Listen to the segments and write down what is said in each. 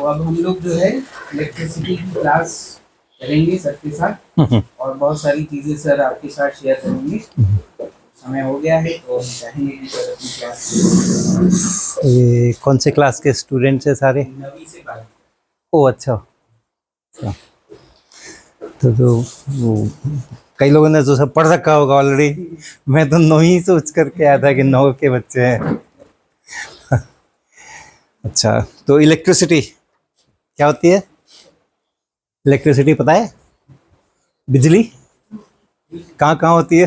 अब हम लोग जो है इलेक्ट्रिसिटी की क्लास करेंगे सर के साथ और बहुत सारी चीजें सर आपके साथ शेयर करेंगे। समय हो गया है तो हम चाहेंगे कि सर अपनी क्लास। ये कौन से क्लास के स्टूडेंट्स हैं सारे? 9वीं से 12वीं। ओ अच्छा अच्छा। तो वो कई लोगों ने तो सब पढ़ रखा होगा ऑलरेडी। मैं तो 9वीं सोच करके आया था कि 9 के बच्चे हैं। अच्छा, तो इलेक्ट्रिसिटी क्या होती है? इलेक्ट्रिसिटी पता है? बिजली कहाँ कहाँ होती है?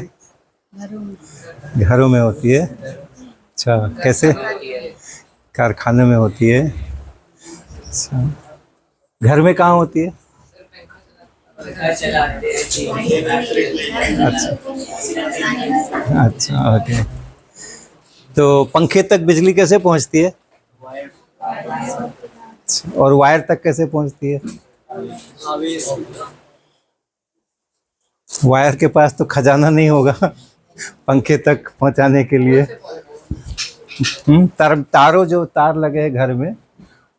घरों में होती है। अच्छा, कैसे? कारखाने में होती है। अच्छा, घर में कहाँ होती है? अच्छा अच्छा, ओके। तो पंखे तक बिजली कैसे पहुंचती है? और वायर तक कैसे पहुंचती है? वायर के पास तो खजाना नहीं होगा पंखे तक पहुंचाने के लिए। तारों जो तार लगे हैं घर में,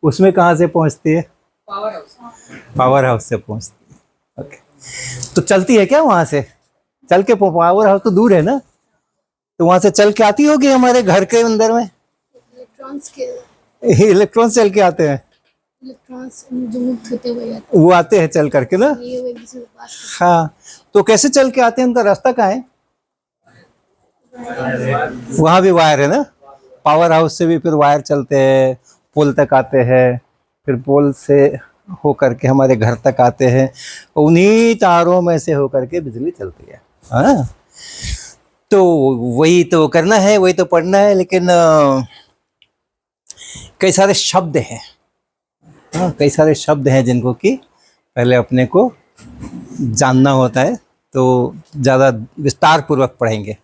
उसमें कहाँ से पहुंचती है? पावर हाउस से पहुंचती है। ओके, तो चलती है क्या वहां से? चल के पावर हाउस तो दूर है ना, तो वहां से चल के आती होगी हमारे घर के अंदर में। इलेक्ट्रॉन्स चल के आते हैं। इलेक्ट्रॉन्स जो मुक्त होते हुए वो आते हैं चल करके ना। हाँ, तो कैसे चल के आते हैं? उनका रास्ता कहाँ है? वहां भी वायर है ना। पावर हाउस से भी फिर वायर चलते हैं, पोल तक आते हैं, फिर पोल से होकर के हमारे घर तक आते हैं। उन्हीं तारों में से होकर के बिजली चलती है। हाँ, तो वही तो करना है, वही तो पढ़ना है। लेकिन कई सारे शब्द हैं। हाँ, कई सारे शब्द हैं जिनको कि पहले अपने को जानना होता है, तो ज़्यादा विस्तार पूर्वक पढ़ेंगे।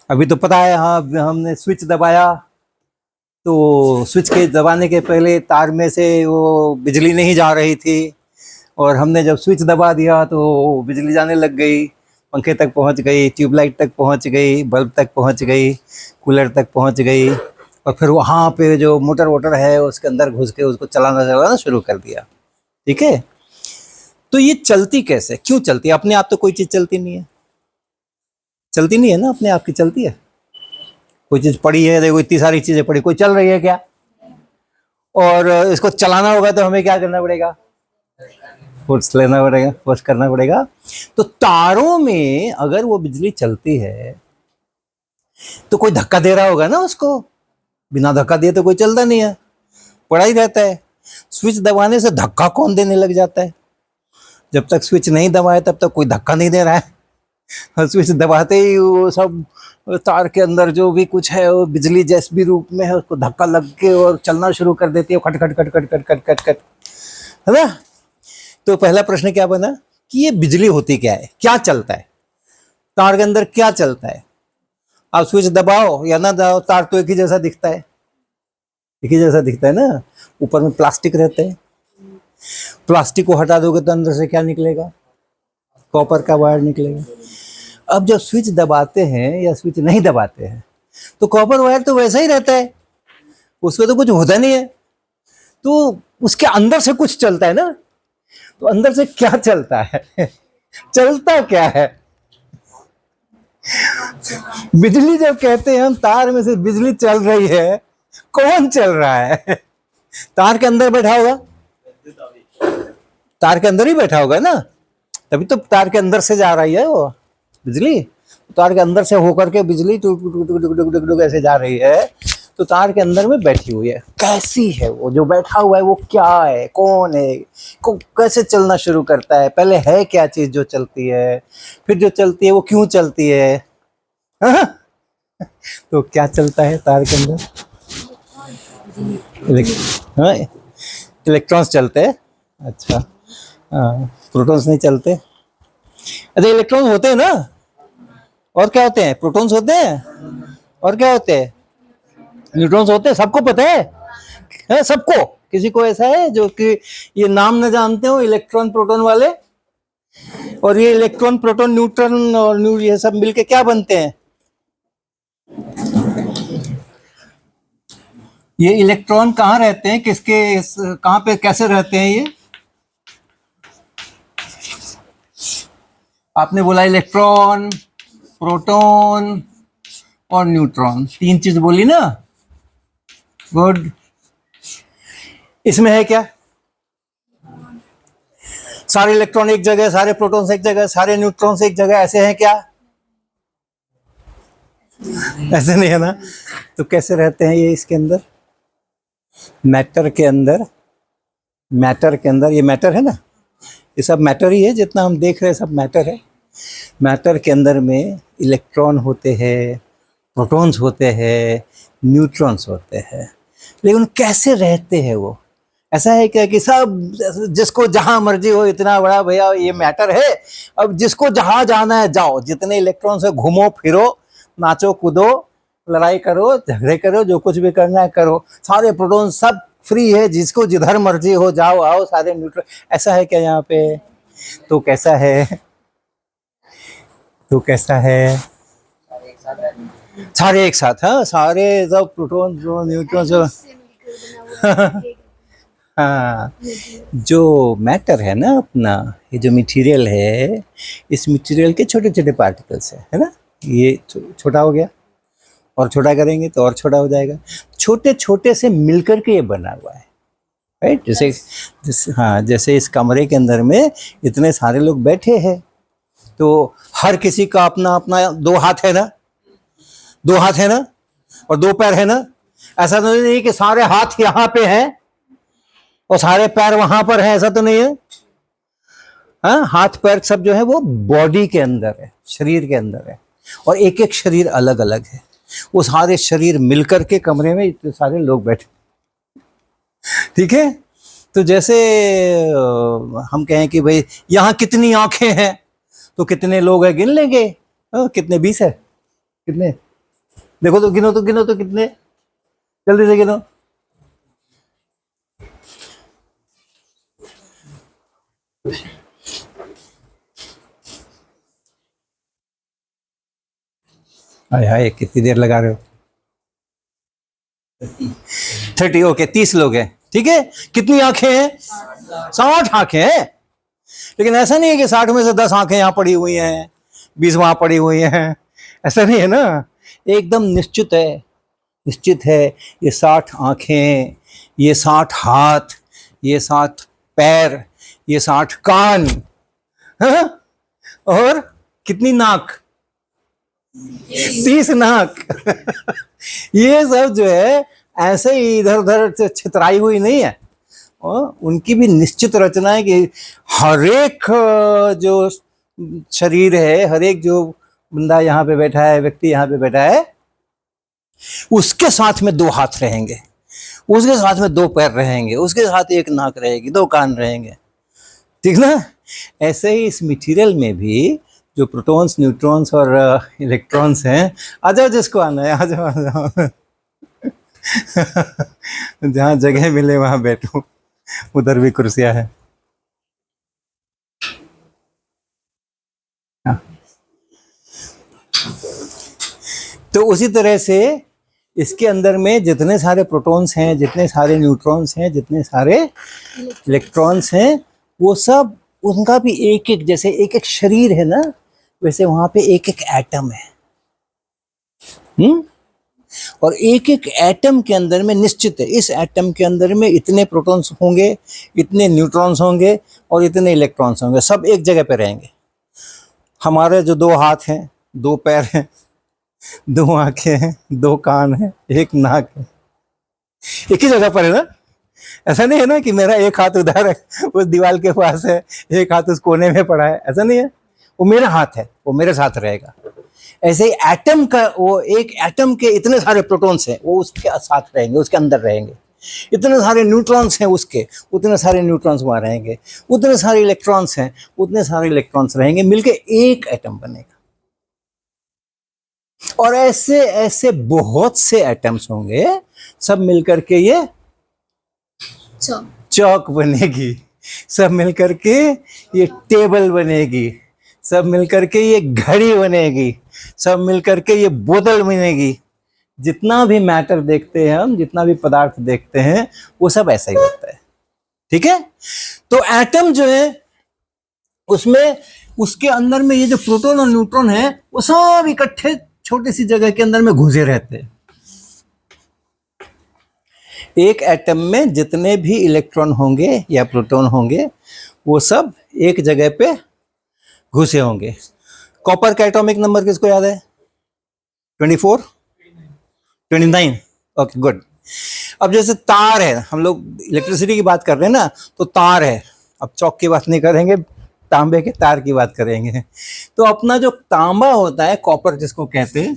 अभी तो पता है, हाँ, हमने स्विच दबाया तो स्विच के दबाने के पहले तार में से वो बिजली नहीं जा रही थी, और हमने जब स्विच दबा दिया तो बिजली जाने लग गई, पंखे तक पहुंच गई, ट्यूबलाइट तक पहुंच गई, बल्ब तक पहुंच गई, कूलर तक पहुंच गई, और फिर वहाँ पे जो मोटर वोटर है उसके अंदर घुस के उसको चलाना शुरू कर दिया। ठीक है, तो ये चलती कैसे, क्यों चलती है? अपने आप तो कोई चीज़ चलती नहीं है। चलती नहीं है ना, अपने आप की चलती है? कोई चीज़ पड़ी है, देखो इतनी सारी चीज़ें पड़ी, कोई चल रही है क्या? और इसको चलाना होगा तो हमें क्या करना पड़ेगा? फोर्स लेना पड़ेगा, फोर्स करना पड़ेगा। तो तारों में अगर वो बिजली चलती है तो कोई धक्का दे रहा होगा ना उसको। बिना धक्का दिए तो कोई चलता नहीं है, पड़ा ही रहता है। स्विच दबाने से धक्का कौन देने लग जाता है? जब तक स्विच नहीं दबाए तब तक कोई धक्का नहीं दे रहा है, और स्विच दबाते ही वो सब तार के अंदर जो भी कुछ है वो बिजली जिस भी रूप में है उसको धक्का लग के और चलना शुरू कर देती है, खट खट खट खट खट खट खट खट, है ना। तो पहला प्रश्न क्या बना कि ये बिजली होती क्या है, क्या चलता है तार के अंदर, क्या चलता है? आप स्विच दबाओ या ना दबाओ, तार तो एक ही जैसा दिखता है, एक ही जैसा दिखता है ना। ऊपर में प्लास्टिक रहते हैं, प्लास्टिक को हटा दोगे तो अंदर से क्या निकलेगा? कॉपर का वायर निकलेगा। अब जब स्विच दबाते हैं या स्विच नहीं दबाते हैं तो कॉपर वायर तो वैसा ही रहता है, उसको तो कुछ होता नहीं है। तो उसके अंदर से कुछ चलता है ना, तो अंदर से क्या चलता है? चलता क्या है? बिजली जब कहते हैं हम, तार में से बिजली चल रही है, कौन चल रहा है? तार के अंदर बैठा होगा, तार के अंदर ही बैठा होगा ना, तभी तो तार के अंदर से जा रही है वो बिजली। तार के अंदर से होकर के बिजली टुक टुक टुक टुक टुक टुक ऐसे जा रही है, तो तार के अंदर में बैठी हुई है। कैसी है वो जो बैठा हुआ है, वो क्या है, कौन है, को कैसे चलना शुरू करता है, पहले है क्या चीज जो चलती है, फिर जो चलती है वो क्यों चलती है? हाँ? तो क्या चलता है तार के अंदर? हाँ, इलेक्ट्रॉन्स चलते हैं। अच्छा, हाँ, प्रोटॉन्स नहीं चलते। अच्छा, इलेक्ट्रॉन्स होते हैं ना, और क्या होते हैं? प्रोटॉन्स होते हैं, और क्या होते हैं? न्यूट्रॉन्स होते हैं। सबको पता है सबको? किसी को ऐसा है जो कि ये नाम न जानते हो, इलेक्ट्रॉन प्रोटॉन वाले? और ये इलेक्ट्रॉन प्रोटॉन न्यूट्रॉन और ये सब मिलके क्या बनते हैं? ये इलेक्ट्रॉन कहाँ रहते हैं, कहाँ पे कैसे रहते हैं ये? आपने बोला इलेक्ट्रॉन, प्रोटॉन और न्यूट्रॉन, 3 चीज बोली ना। गुड। इसमें है क्या? सारे इलेक्ट्रॉन एक जगह, सारे प्रोटॉन्स एक जगह, सारे न्यूट्रॉन्स एक जगह, ऐसे हैं क्या? ऐसे नहीं है ना। तो कैसे रहते हैं ये इसके अंदर? मैटर के अंदर, ये मैटर है ना, ये सब मैटर ही है, जितना हम देख रहे हैं सब मैटर है। मैटर के अंदर में इलेक्ट्रॉन होते हैं, प्रोटॉन्स होते हैं, न्यूट्रॉन्स होते हैं, लेकिन कैसे रहते हैं वो? ऐसा है क्या कि सब जिसको जहां मर्जी हो, इतना बड़ा भैया ये मैटर है, अब जिसको जहां जाना है जाओ, जितने इलेक्ट्रॉन से घूमो फिरो, नाचो कूदो, लड़ाई करो, झगड़े करो, जो कुछ भी करना है करो, सारे प्रोटॉन सब फ्री है, जिसको जिधर मर्जी हो जाओ आओ, सारे न्यूट्रॉन। ऐसा है क्या यहाँ पे? तो कैसा है? सारे एक साथ, हाँ, सारे सब प्रोटॉन न्यूट्रॉन सब। से मिलकर बना हुआ है। हाँ, जो मैटर है ना अपना, ये जो मटेरियल है, इस मटेरियल के छोटे छोटे पार्टिकल्स है ना, ये छोटा हो गया, और छोटा करेंगे तो और छोटा हो जाएगा, छोटे छोटे से मिलकर के ये बना हुआ है, राइट? जैसे इस कमरे के अंदर में इतने सारे लोग बैठे हैं, तो हर किसी का अपना अपना 2 हाथ है ना, 2 हाथ है ना, और 2 पैर है ना। ऐसा तो नहीं कि सारे हाथ यहाँ पे हैं और सारे पैर वहां पर है, ऐसा तो नहीं है। हाँ, हाथ पैर सब जो है वो बॉडी के अंदर है, शरीर के अंदर है, और एक एक शरीर अलग अलग है। वो सारे शरीर मिलकर के कमरे में इतने सारे लोग बैठे, ठीक है। तो जैसे हम कहें कि भाई यहाँ कितनी आंखें हैं, तो कितने लोग हैं गिन लेंगे। कितने? 20 है। कितने? देखो तो गिनो तो कितने, जल्दी से गिनो। हाय हाय, कितनी देर लगा रहे हो? 30, ओके, 30 लोग हैं, ठीक है। कितनी आंखें हैं? 60 आंखें हैं। लेकिन ऐसा नहीं है कि 60 में से 10 आंखें यहाँ पड़ी हुई हैं, 20 वहां पड़ी हुई हैं, ऐसा नहीं है ना। एकदम निश्चित है ये 60 आंखें, ये 60 हाथ, ये 60 पैर, ये 60 कान, हाँ? और कितनी नाक? 30 नाक। ये सब जो है ऐसे ही इधर उधर छितराई हुई नहीं है, उनकी भी निश्चित रचना है कि हर एक जो शरीर है, हर एक जो बंदा यहाँ पे बैठा है, व्यक्ति यहाँ पे बैठा है, उसके साथ में 2 हाथ रहेंगे, उसके साथ में 2 पैर रहेंगे, उसके साथ 1 नाक रहेगी, 2 कान रहेंगे, ठीक ना। ऐसे ही इस मटेरियल में भी जो प्रोटॉन्स, न्यूट्रॉन्स और इलेक्ट्रॉन्स हैं, आ जाओ जिसको आना है, आ जाओ। जहाँ जगह मिले वहां बैठो, उधर भी कुर्सियां हैं। हाँ। तो उसी तरह से इसके अंदर में जितने सारे प्रोटॉन्स हैं, जितने सारे न्यूट्रॉन्स हैं, जितने सारे इलेक्ट्रॉन्स हैं, वो सब, उनका भी एक एक, जैसे एक एक शरीर है ना, वैसे वहां पे एक एक एटम है। और एक एक एटम के अंदर में निश्चित है, इस एटम के अंदर में इतने प्रोटॉन्स होंगे, इतने न्यूट्रॉन्स होंगे और इतने इलेक्ट्रॉन्स होंगे, सब एक जगह पे रहेंगे। हमारे जो 2 हाथ हैं, 2 पैर हैं, 2 आंखें हैं, 2 कान हैं, 1 नाक है, एक ही जगह पर है ना। ऐसा नहीं है ना कि मेरा 1 हाथ उधर है, उस दीवार के पास है, 1 हाथ उस कोने में पड़ा है, ऐसा नहीं है। वो मेरा हाथ है, वो मेरे साथ रहेगा। ऐसे ही एटम का, वो एक एटम के इतने सारे प्रोटॉन्स हैं, वो उसके साथ रहेंगे, उसके अंदर रहेंगे। इतने सारे न्यूट्रॉन्स हैं उसके, उतने सारे न्यूट्रॉन्स वहां रहेंगे। उतने सारे इलेक्ट्रॉन्स हैं, उतने सारे इलेक्ट्रॉन्स रहेंगे, मिलके एक एटम बनेगा। और ऐसे ऐसे बहुत से एटम्स होंगे, सब मिलकर के ये चौक बनेगी, सब मिलकर के ये टेबल बनेगी, सब मिलकर के ये घड़ी बनेगी, सब मिलकर के ये बोतल बनेगी, जितना भी मैटर देखते हैं हम, जितना भी पदार्थ देखते हैं, वो सब ऐसा ही होता है। ठीक है, तो एटम जो है उसमें, उसके अंदर में ये जो प्रोटॉन और न्यूट्रॉन है वो सब इकट्ठे छोटी सी जगह के अंदर में घुसे रहते हैं। एक एटम में जितने भी इलेक्ट्रॉन होंगे या प्रोटॉन होंगे वो सब एक जगह पे घुसे होंगे। कॉपर का एटॉमिक नंबर किसको याद है? 24, 29। Okay good. अब जैसे तार है, हम लोग इलेक्ट्रिसिटी की बात कर रहे हैं ना, तो तार है, अब चौक की बात नहीं करेंगे, तांबे के तार की बात करेंगे। तो अपना जो तांबा होता है, कॉपर जिसको कहते हैं,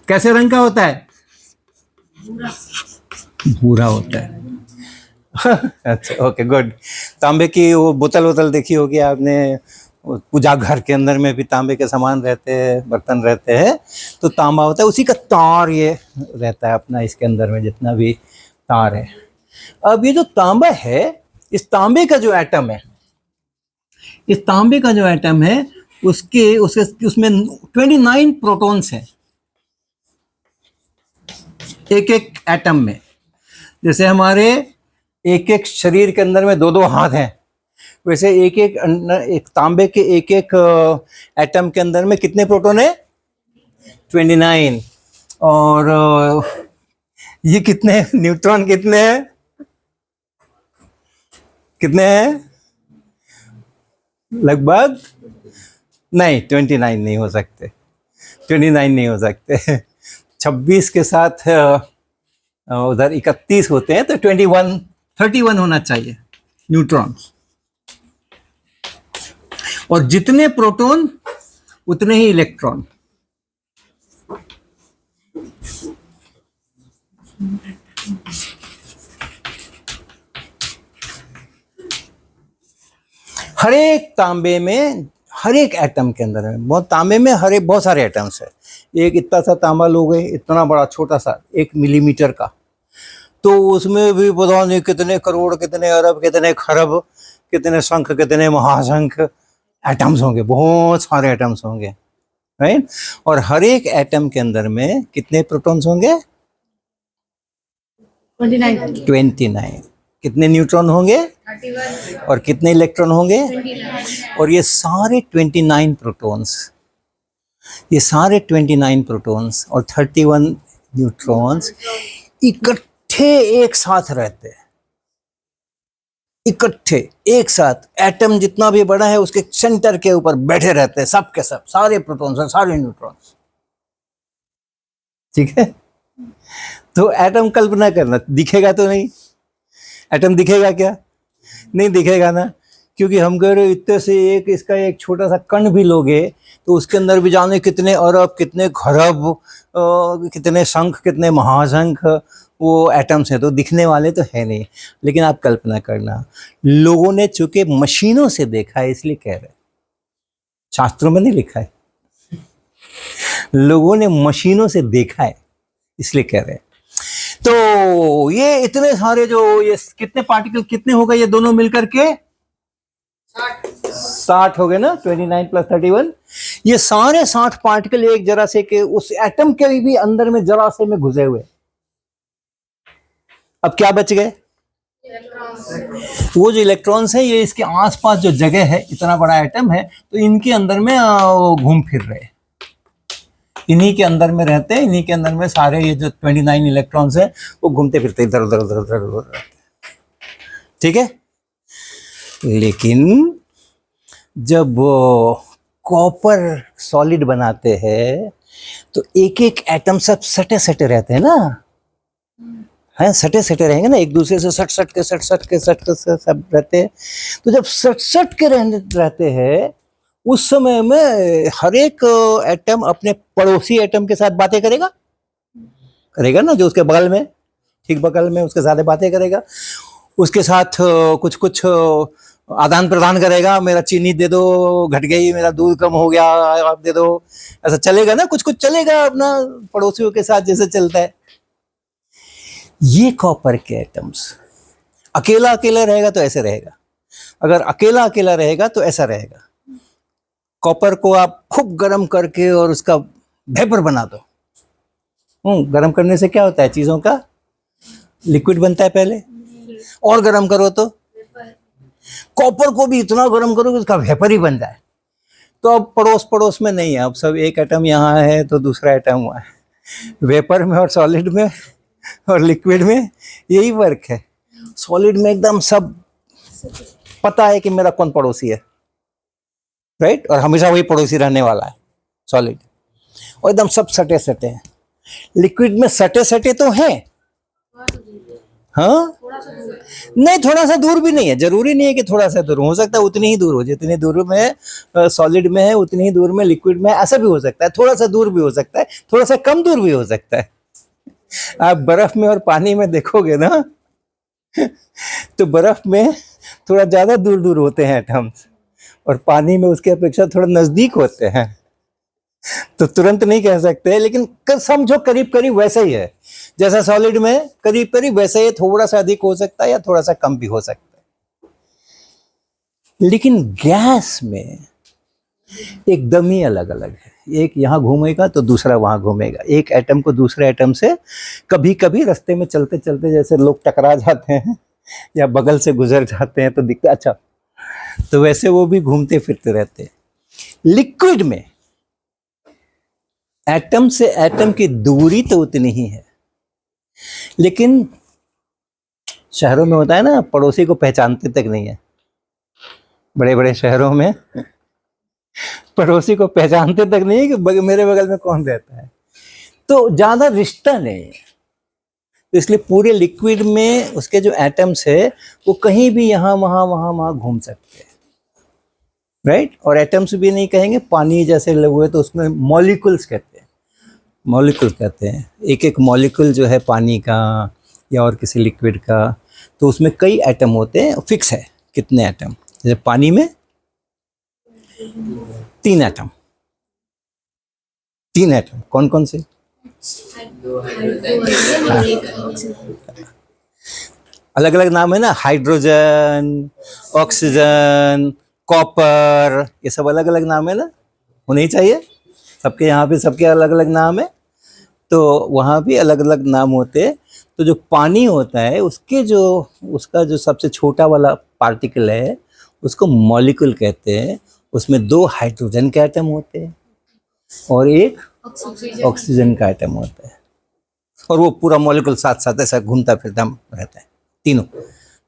कैसे रंग का होता है? भूरा होता है। अच्छा ओके गुड। तांबे की वो बोतल देखी होगी आपने, पूजा घर के अंदर में भी तांबे के सामान रहते हैं, बर्तन रहते हैं, तो तांबा होता है, उसी का तार ये रहता है अपना, इसके अंदर में जितना भी तार है। अब ये जो तांबा है, इस तांबे का जो एटम है, इस तांबे का जो एटम है उसमें 29 प्रोटॉन्स हैं एक एक एटम में। जैसे हमारे एक एक शरीर के अंदर में दो दो हाथ हैं, वैसे एक तांबे के एक एक एटम के अंदर में कितने प्रोटॉन है? 29। और ये कितने न्यूट्रॉन कितने हैं? कितने हैं? लगभग नहीं, 29 नहीं हो सकते, 29 नहीं हो सकते। 26 के साथ उधर 31 होते हैं, तो 31 होना चाहिए न्यूट्रॉन्स। और जितने प्रोटॉन उतने ही इलेक्ट्रॉन। हर एक तांबे में, हर एक एटम के अंदर में, तांबे में बहुत सारे एटम्स है। एक इतना सा तांबा लोगे, इतना बड़ा छोटा सा 1 मिलीमीटर का, तो उसमें भी पता नहीं कितने करोड़, कितने अरब, कितने खरब, कितने शंख, कितने महाशंख एटम्स होंगे, बहुत सारे एटम्स होंगे, राइट। और हर एक एटम के अंदर में कितने प्रोटॉन्स होंगे? 29। कितने न्यूट्रॉन होंगे? 31। और कितने इलेक्ट्रॉन होंगे? 29। और ये सारे 29 प्रोटॉन्स, ये सारे 29 प्रोटॉन्स और 31 न्यूट्रॉन्स इकट्ठे एक साथ रहते हैं, इकट्ठे एक साथ। एटम जितना भी बड़ा है उसके सेंटर के ऊपर बैठे रहते हैं, सब के सब, सारे प्रोटॉन्स और सारे न्यूट्रॉन्स। ठीक है, तो एटम कल्पना करना, दिखेगा तो नहीं, एटम दिखेगा क्या? नहीं दिखेगा ना, क्योंकि हम कह रहे इतने से इसका एक छोटा सा कण भी लोगे तो उसके अंदर भी जाने कितने अरब, कितने खरब, कितने शंख, कितने महाशंख वो एटम्स हैं, तो दिखने वाले तो है नहीं। लेकिन आप कल्पना करना, लोगों ने चूंकि मशीनों से देखा है इसलिए कह रहे, शास्त्रों में नहीं लिखा है, लोगों ने मशीनों से देखा है इसलिए कह रहे। तो ये इतने सारे जो ये कितने पार्टिकल कितने हो गए ये दोनों मिलकर के? 60 हो गए ना, 29 + 31। ये सारे 60 पार्टिकल एक जरा से के उस एटम के भी अंदर में जरा से में घुसे हुए। अब क्या बच गए? वो जो इलेक्ट्रॉन्स है, ये इसके आसपास जो जगह है, इतना बड़ा एटम है, तो इनके अंदर में घूम फिर रहे, इन्हीं के अंदर में रहते हैं, इन्हीं के अंदर में सारे ये जो 29 इलेक्ट्रॉन्स हैं वो घूमते फिरते इधर उधर उधर उधर उधर। ठीक है, लेकिन जब कॉपर सॉलिड बनाते हैं तो एक एक एटम सब सटे सटे रहते हैं ना, है सटे सटे रहेंगे ना, एक दूसरे से सट सट के सब रहते हैं। तो जब सट सट के रहते हैं उस समय में हर एक एटम अपने पड़ोसी एटम के साथ बातें करेगा ना, जो उसके बगल में, ठीक बगल में, उसके साथ बातें करेगा, उसके साथ कुछ कुछ आदान प्रदान करेगा, मेरा चीनी दे दो, घट गई, मेरा दूध कम हो गया, आप दे दो, ऐसा चलेगा ना, कुछ कुछ चलेगा अपना पड़ोसियों के साथ जैसे चलता है। ये कॉपर के एटम्स अकेला अकेला रहेगा तो ऐसे रहेगा, अगर अकेला अकेला रहेगा तो ऐसा रहेगा। कॉपर को आप खूब गर्म करके और उसका वेपर बना दो। गर्म करने से क्या होता है, चीजों का लिक्विड बनता है पहले, और गर्म करो तो कॉपर को भी इतना गर्म करो कि उसका वेपर ही बन जाए। तो अब पड़ोस पड़ोस में नहीं है, अब सब एक एटम यहाँ है तो दूसरा एटम वहाँ है। वेपर में और सॉलिड में और लिक्विड में यही फर्क है। सॉलिड में एकदम सब पता है कि मेरा कौन पड़ोसी है, राइट, और हमेशा वही पड़ोसी रहने वाला है सॉलिड, और एकदम सब सटे सटे हैं। लिक्विड में सटे सटे तो हैं, हाँ नहीं, थोड़ा सा दूर भी नहीं है, जरूरी नहीं है कि थोड़ा सा दूर हो सकता है, उतनी ही दूर हो जितनी दूर में सॉलिड में है उतनी ही दूर में लिक्विड में, ऐसा भी हो सकता है, थोड़ा सा दूर भी हो सकता है, थोड़ा सा कम दूर भी हो सकता है। आप बर्फ में और पानी में देखोगे ना तो बर्फ में थोड़ा ज्यादा दूर दूर होते हैं एटम्स, और पानी में उसके अपेक्षा थोड़ा नजदीक होते हैं। तो तुरंत नहीं कह सकते, लेकिन समझो करीब करीब वैसा ही है, जैसा सॉलिड में करीब करीब वैसे ही, थोड़ा सा अधिक हो सकता है या थोड़ा सा कम भी हो सकता है। लेकिन गैस में एकदम ही अलग अलग है, एक यहाँ घूमेगा तो दूसरा वहां घूमेगा, एक एटम को दूसरे एटम से कभी कभी रास्ते में चलते चलते जैसे लोग टकरा जाते हैं या बगल से गुजर जाते हैं तो दिखता, अच्छा, तो वैसे वो भी घूमते फिरते रहते हैं। लिक्विड में एटम से एटम की दूरी तो उतनी ही है, लेकिन शहरों में होता है ना, पड़ोसी को पहचानते तक नहीं है। बड़े बड़े शहरों में पड़ोसी को पहचानते तक नहीं है कि मेरे बगल में कौन रहता है, तो ज्यादा रिश्ता नहीं है। तो इसलिए पूरे लिक्विड में उसके जो एटम्स है वो कहीं भी यहाँ वहां घूम सकते हैं, राइट। और एटम्स भी नहीं कहेंगे, पानी जैसे लगे तो उसमें मॉलिक्यूल्स कहते हैं, मॉलिक्यूल कहते हैं। एक एक मॉलिक्यूल जो है पानी का या और किसी लिक्विड का, तो उसमें कई एटम होते हैं, फिक्स है कितने एटम। जैसे पानी में 3 एटम, 3 एटम कौन कौन से, अलग अलग नाम है ना, हाइड्रोजन, ऑक्सीजन, कॉपर, ये सब अलग अलग नाम है ना, होने ही चाहिए सबके, यहाँ पे सबके अलग अलग नाम है, तो वहाँ भी अलग अलग नाम होते हैं। तो जो पानी होता है उसके जो उसका जो सबसे छोटा वाला पार्टिकल है उसको मॉलिक्यूल कहते हैं। उसमें 2 हाइड्रोजन के एटम होते हैं और एक ऑक्सीजन का एटम होता है, और वो पूरा मॉलिक्यूल साथ साथ ऐसा घूमता फिरता रहता है।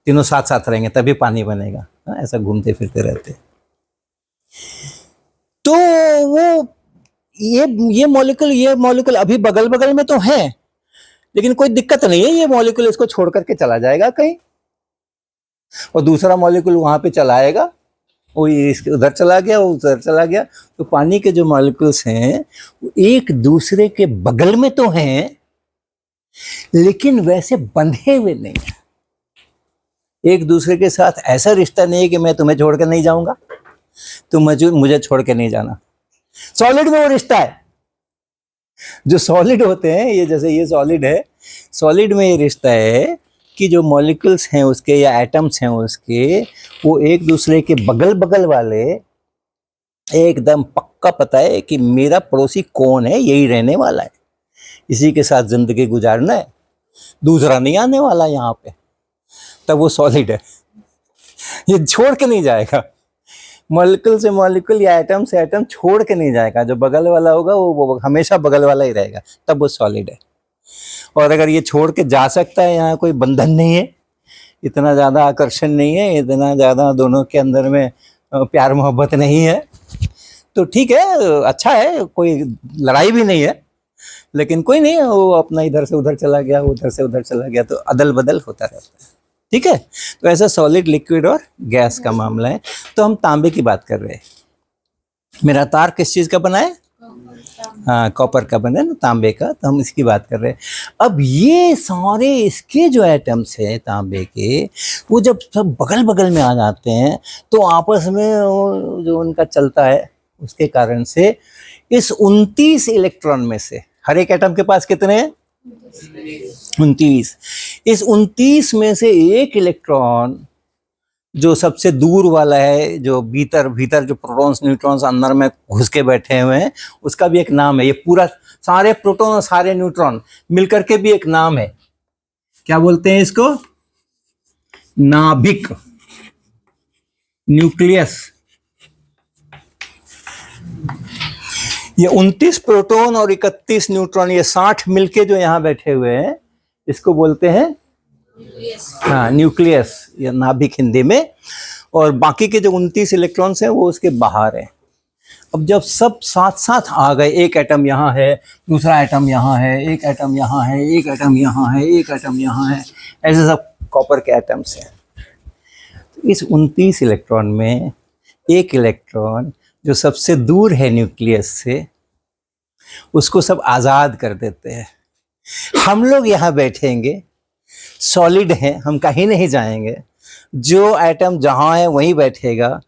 तीनों साथ साथ रहेंगे तभी पानी बनेगा, ऐसा घूमते फिरते रहते हैं। तो वो ये मॉलिक्यूल अभी बगल बगल में तो है, लेकिन कोई दिक्कत नहीं है, ये मॉलिक्यूल इसको छोड़ करके चला जाएगा कहीं, और दूसरा मॉलिक्यूल वहां पे चलाएगा, वो इसके उधर चला गया, वो उधर चला गया। तो पानी के जो मॉलिक्यूल्स हैं वो एक दूसरे के बगल में तो हैं, लेकिन वैसे बंधे हुए नहीं है, एक दूसरे के साथ ऐसा रिश्ता नहीं है कि मैं तुम्हें छोड़ कर नहीं जाऊंगा, तुम मुझे छोड़ के नहीं जाना। सॉलिड में वो रिश्ता है, जो सॉलिड होते हैं, ये जैसे ये सॉलिड है, सॉलिड में ये रिश्ता है कि जो मॉलिक्यूल्स हैं उसके या एटम्स हैं उसके, वो एक दूसरे के बगल बगल वाले एकदम पक्का पता है कि मेरा पड़ोसी कौन है, यही रहने वाला है, इसी के साथ जिंदगी गुजारना है, दूसरा नहीं आने वाला यहाँ पे, तब वो सॉलिड है, ये छोड़ के नहीं जाएगा, मॉलिक्यूल से मॉलिक्यूल या एटम से एटम छोड़ के नहीं जाएगा। जो बगल वाला होगा वो हमेशा बगल वाला ही रहेगा, तब वो सॉलिड है। और अगर ये छोड़ के जा सकता है, यहाँ कोई बंधन नहीं है, इतना ज़्यादा आकर्षण नहीं है, इतना ज़्यादा दोनों के अंदर में प्यार मोहब्बत नहीं है, तो ठीक है, अच्छा है, कोई लड़ाई भी नहीं है, लेकिन कोई नहीं, वो अपना इधर से उधर चला गया, उधर से उधर चला गया, तो अदल बदल होता रहता है, ठीक है। तो ऐसा सॉलिड, लिक्विड और गैस का मामला है। तो हम तांबे की बात कर रहे हैं। मेरा तार किस चीज़ का बना है, हाँ, कॉपर का बना है ना, तांबे का, तो हम इसकी बात कर रहे हैं। अब ये सारे इसके जो एटम्स हैं तांबे के, वो जब सब बगल बगल में आ जाते हैं तो आपस में जो उनका चलता है उसके कारण से इस 29 इलेक्ट्रॉन में से, हर एक एटम के पास कितने हैं, 29, इस 29 में से एक इलेक्ट्रॉन जो सबसे दूर वाला है, जो भीतर भीतर जो प्रोटॉन्स न्यूट्रॉन्स अंदर में घुस के बैठे हुए हैं, उसका भी एक नाम है। ये पूरा सारे प्रोटॉन और सारे न्यूट्रॉन मिलकर के भी एक नाम है। क्या बोलते हैं इसको? नाभिक, न्यूक्लियस। ये 29 प्रोटॉन और 31 न्यूट्रॉन, ये 60 मिलके जो यहां बैठे हुए हैं, इसको बोलते हैं हाँ न्यूक्लियस या नाभिक हिंदी में। और बाकी के जो 29 इलेक्ट्रॉन्स हैं वो उसके बाहर हैं। अब जब सब साथ साथ आ गए, एक एटम यहाँ है, दूसरा एटम यहाँ है, एक एटम यहाँ है, एक एटम यहाँ है, एक एटम यहाँ है, ऐसे सब कॉपर के एटम्स हैं। तो इस 29 इलेक्ट्रॉन में एक इलेक्ट्रॉन जो सबसे दूर है न्यूक्लियस से, उसको सब आज़ाद कर देते हैं। हम लोग यहाँ बैठेंगे, सॉलिड है, हम कहीं नहीं जाएंगे। जो एटम जहाँ है वहीं बैठेगा।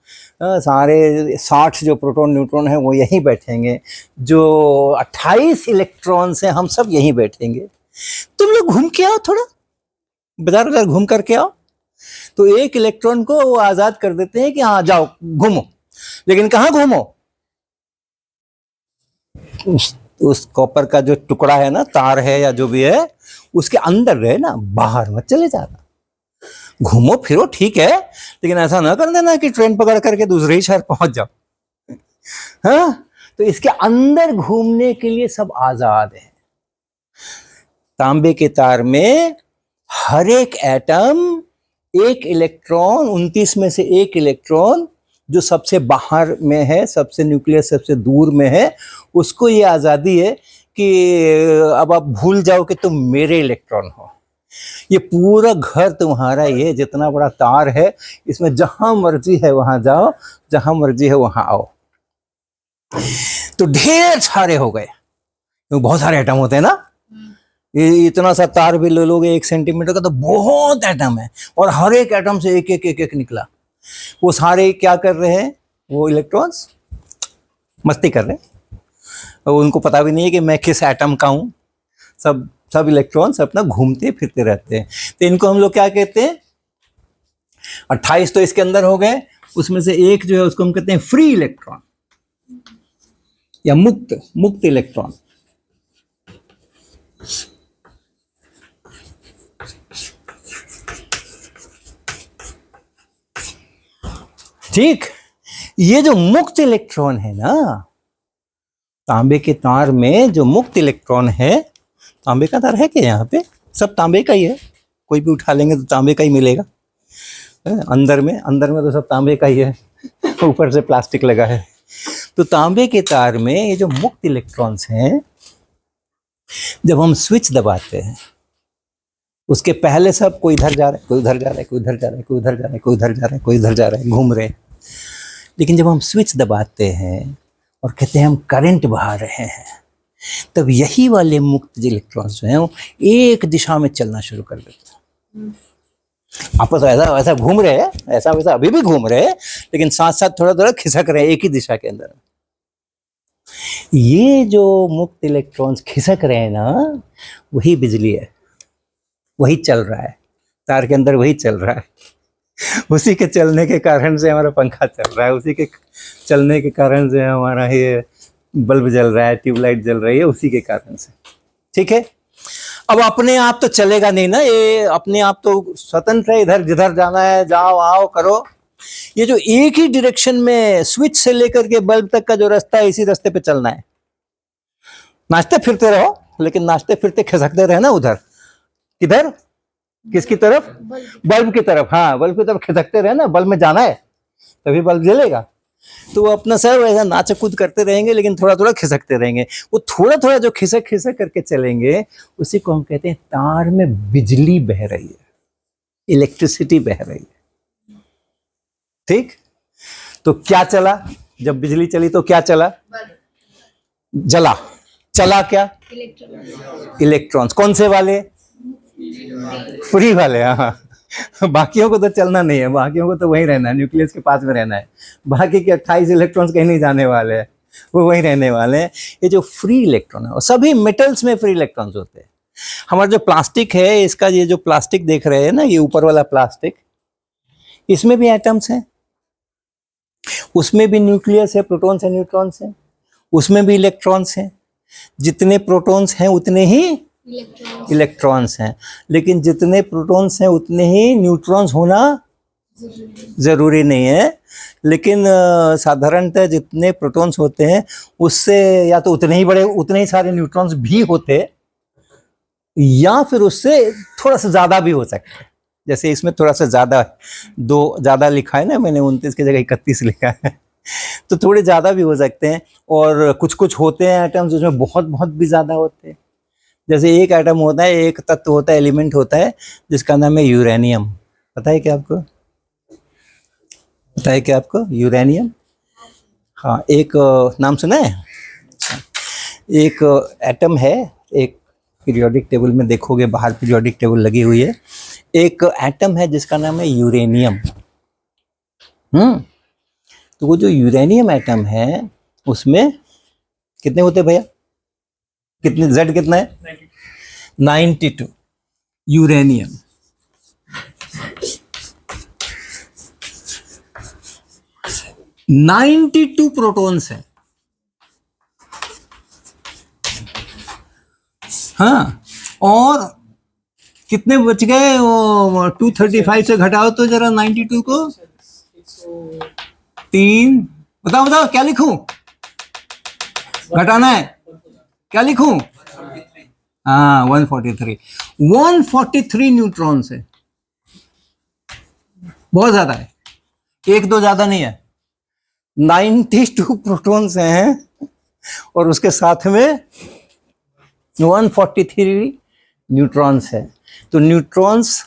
सारे 60 जो प्रोटॉन न्यूट्रॉन है वो यहीं बैठेंगे। जो 28 इलेक्ट्रॉन्स हैं हम सब यहीं बैठेंगे। तुम लोग घूम के आओ, थोड़ा बाजार बाजार घूम करके आओ। तो एक इलेक्ट्रॉन को वो आज़ाद कर देते हैं कि हाँ जाओ घूमो, लेकिन कहाँ घूमो? उस कॉपर का जो टुकड़ा है ना, तार है या जो भी है, उसके अंदर रहे ना, बाहर मत चले जाना। घूमो फिरो ठीक है, लेकिन ऐसा ना कर देना कि ट्रेन पकड़ करके दूसरे ही शहर पहुंच जाओ। हाँ, तो इसके अंदर घूमने के लिए सब आजाद है। तांबे के तार में हर एक एटम, एक इलेक्ट्रॉन, 29 में से एक इलेक्ट्रॉन जो सबसे बाहर में है, सबसे न्यूक्लियस सबसे दूर में है, उसको ये आज़ादी है कि अब आप भूल जाओ कि तुम मेरे इलेक्ट्रॉन हो। ये पूरा घर तुम्हारा, ये जितना बड़ा तार है, इसमें जहां मर्जी है वहां जाओ, जहां मर्जी है वहां आओ। तो ढेर सारे हो गए, क्योंकि बहुत सारे एटम होते हैं ना। ये इतना सा तार भी ले लोगे 1 सेंटीमीटर का, तो बहुत एटम है, और हर एक एटम से एक एक एक एक निकला। वो सारे क्या कर रहे हैं? वो इलेक्ट्रॉन्स मस्ती कर रहे हैं, और उनको पता भी नहीं है कि मैं किस एटम का हूं। सब इलेक्ट्रॉन्स अपना घूमते फिरते रहते हैं। तो इनको हम लोग क्या कहते हैं? 28 तो इसके अंदर हो गए, उसमें से एक जो है उसको हम कहते हैं फ्री इलेक्ट्रॉन या मुक्त इलेक्ट्रॉन। ठीक, ये जो मुक्त इलेक्ट्रॉन है ना, तांबे के तार में जो मुक्त इलेक्ट्रॉन है, तांबे का तार है क्या यहाँ पे? सब तांबे का ही है, कोई भी उठा लेंगे तो तांबे का ही मिलेगा। अंदर में तो सब तांबे का ही है, ऊपर से प्लास्टिक लगा है। तो तांबे के तार में ये जो मुक्त इलेक्ट्रॉन्स हैं, जब हम स्विच दबाते हैं, उसके पहले सब कोई इधर जा रहा है, कोई उधर जा रहा है, कोई उधर जा रहा है, कोई उधर जा रहा है, कोई उधर जा रहा है, कोई इधर जा रहा है, घूम रहे हैं। लेकिन जब हम स्विच दबाते हैं और कहते हैं हम करंट बहा रहे हैं, तब यही वाले मुक्त इलेक्ट्रॉन्स जो हैं वो एक दिशा में चलना शुरू कर देते हैं। आपस ऐसा वैसा घूम रहे हैं, ऐसा वैसा अभी भी घूम रहे हैं, लेकिन साथ साथ थोड़ा थोड़ा खिसक रहे हैं एक ही दिशा के अंदर। ये जो मुक्त इलेक्ट्रॉन्स खिसक रहे हैं ना, वही बिजली है, वही चल रहा है तार के अंदर, वही चल रहा है। उसी के चलने के कारण से हमारा पंखा चल रहा है, उसी के चलने के कारण से हमारा ये बल्ब जल रहा है, ट्यूबलाइट जल रही है, उसी के कारण से। ठीक है, अब अपने आप तो चलेगा नहीं ना, ये अपने आप तो स्वतंत्र है, इधर जिधर जाना है जाओ आओ करो। ये जो एक ही डायरेक्शन में स्विच से लेकर के बल्ब तक का जो रास्ता है, इसी रास्ते पे चलना है। नाचते फिरते रहो, लेकिन नाचते फिरते खिसकते रहे ना उधर। किधर? किसकी तरफ? बल्ब की तरफ। हाँ, बल्ब की तरफ खिसकते रहे ना, बल्ब में जाना है तभी बल्ब जलेगा। तो वो अपना सब ऐसा नाच कूद करते रहेंगे, लेकिन थोड़ा थोड़ा खिसकते रहेंगे। वो थोड़ा थोड़ा जो खिसक खिसक करके चलेंगे, उसी को हम कहते हैं तार में बिजली बह रही है, इलेक्ट्रिसिटी बह रही है। ठीक, तो क्या चला? जब बिजली चली तो क्या चला? जला। चला क्या? इलेक्ट्रॉन्स। कौन से वाले? फ्री वाले। हाँ, बाकियों को तो चलना नहीं है, बाकियों को तो वहीं रहना है, न्यूक्लियस के पास में रहना है। बाकी के 28 इलेक्ट्रॉन्स कहीं नहीं जाने वाले हैं, वो वहीं रहने वाले हैं। ये जो फ्री इलेक्ट्रॉन है, और सभी मेटल्स में फ्री इलेक्ट्रॉन्स होते हैं। हमारा जो प्लास्टिक है, इसका ये जो प्लास्टिक देख रहे हैं ना, ये ऊपर वाला प्लास्टिक, इसमें भी एटम्स हैं, उसमें भी न्यूक्लियस है, प्रोटॉन्स है, न्यूट्रॉन्स हैं, उसमें भी इलेक्ट्रॉन्स हैं। जितने प्रोटॉन्स हैं उतने ही इलेक्ट्रॉन्स इलेक्ट्रॉन्स हैं, लेकिन जितने प्रोटॉन्स हैं उतने ही न्यूट्रॉन्स होना जरूरी नहीं है। लेकिन साधारणतः जितने प्रोटॉन्स होते हैं उससे या तो उतने ही बड़े, उतने ही सारे न्यूट्रॉन्स भी होते हैं, या फिर उससे थोड़ा सा ज्यादा भी हो सकता है। जैसे इसमें थोड़ा सा ज्यादा, 2 ज्यादा लिखा है ना मैंने, 29 की जगह 31 लिखा है तो थोड़े ज्यादा भी हो सकते हैं। और कुछ कुछ होते हैं एटम्स जिसमें बहुत बहुत भी ज्यादा होते हैं। जैसे एक एटम होता है, एक तत्व होता है, एलिमेंट होता है जिसका नाम है यूरेनियम। पता है क्या आपको? पता है क्या आपको यूरेनियम? हाँ, एक नाम सुना है? एक एटम है, एक पीरियोडिक टेबल में देखोगे, बाहर पीरियोडिक टेबल लगी हुई है, एक एटम है जिसका नाम है यूरेनियम। तो वो जो यूरेनियम एटम है उसमें कितने होते हैं भैया? कितने, Z कितना है? 92 यूरेनियम। नाइन्टी 92 प्रोटॉन्स है। हाँ, और कितने बच गए? वो 235 से घटाओ तो जरा 92 को, 3, बताओ बताओ क्या लिखूं? घटाना है, क्या लिखूं? हाँ, 143 न्यूट्रॉन्स है। बहुत ज्यादा है, 1-2 ज्यादा नहीं है। 92 प्रोटॉन्स हैं और उसके साथ में 143 न्यूट्रॉन्स है। तो न्यूट्रॉन्स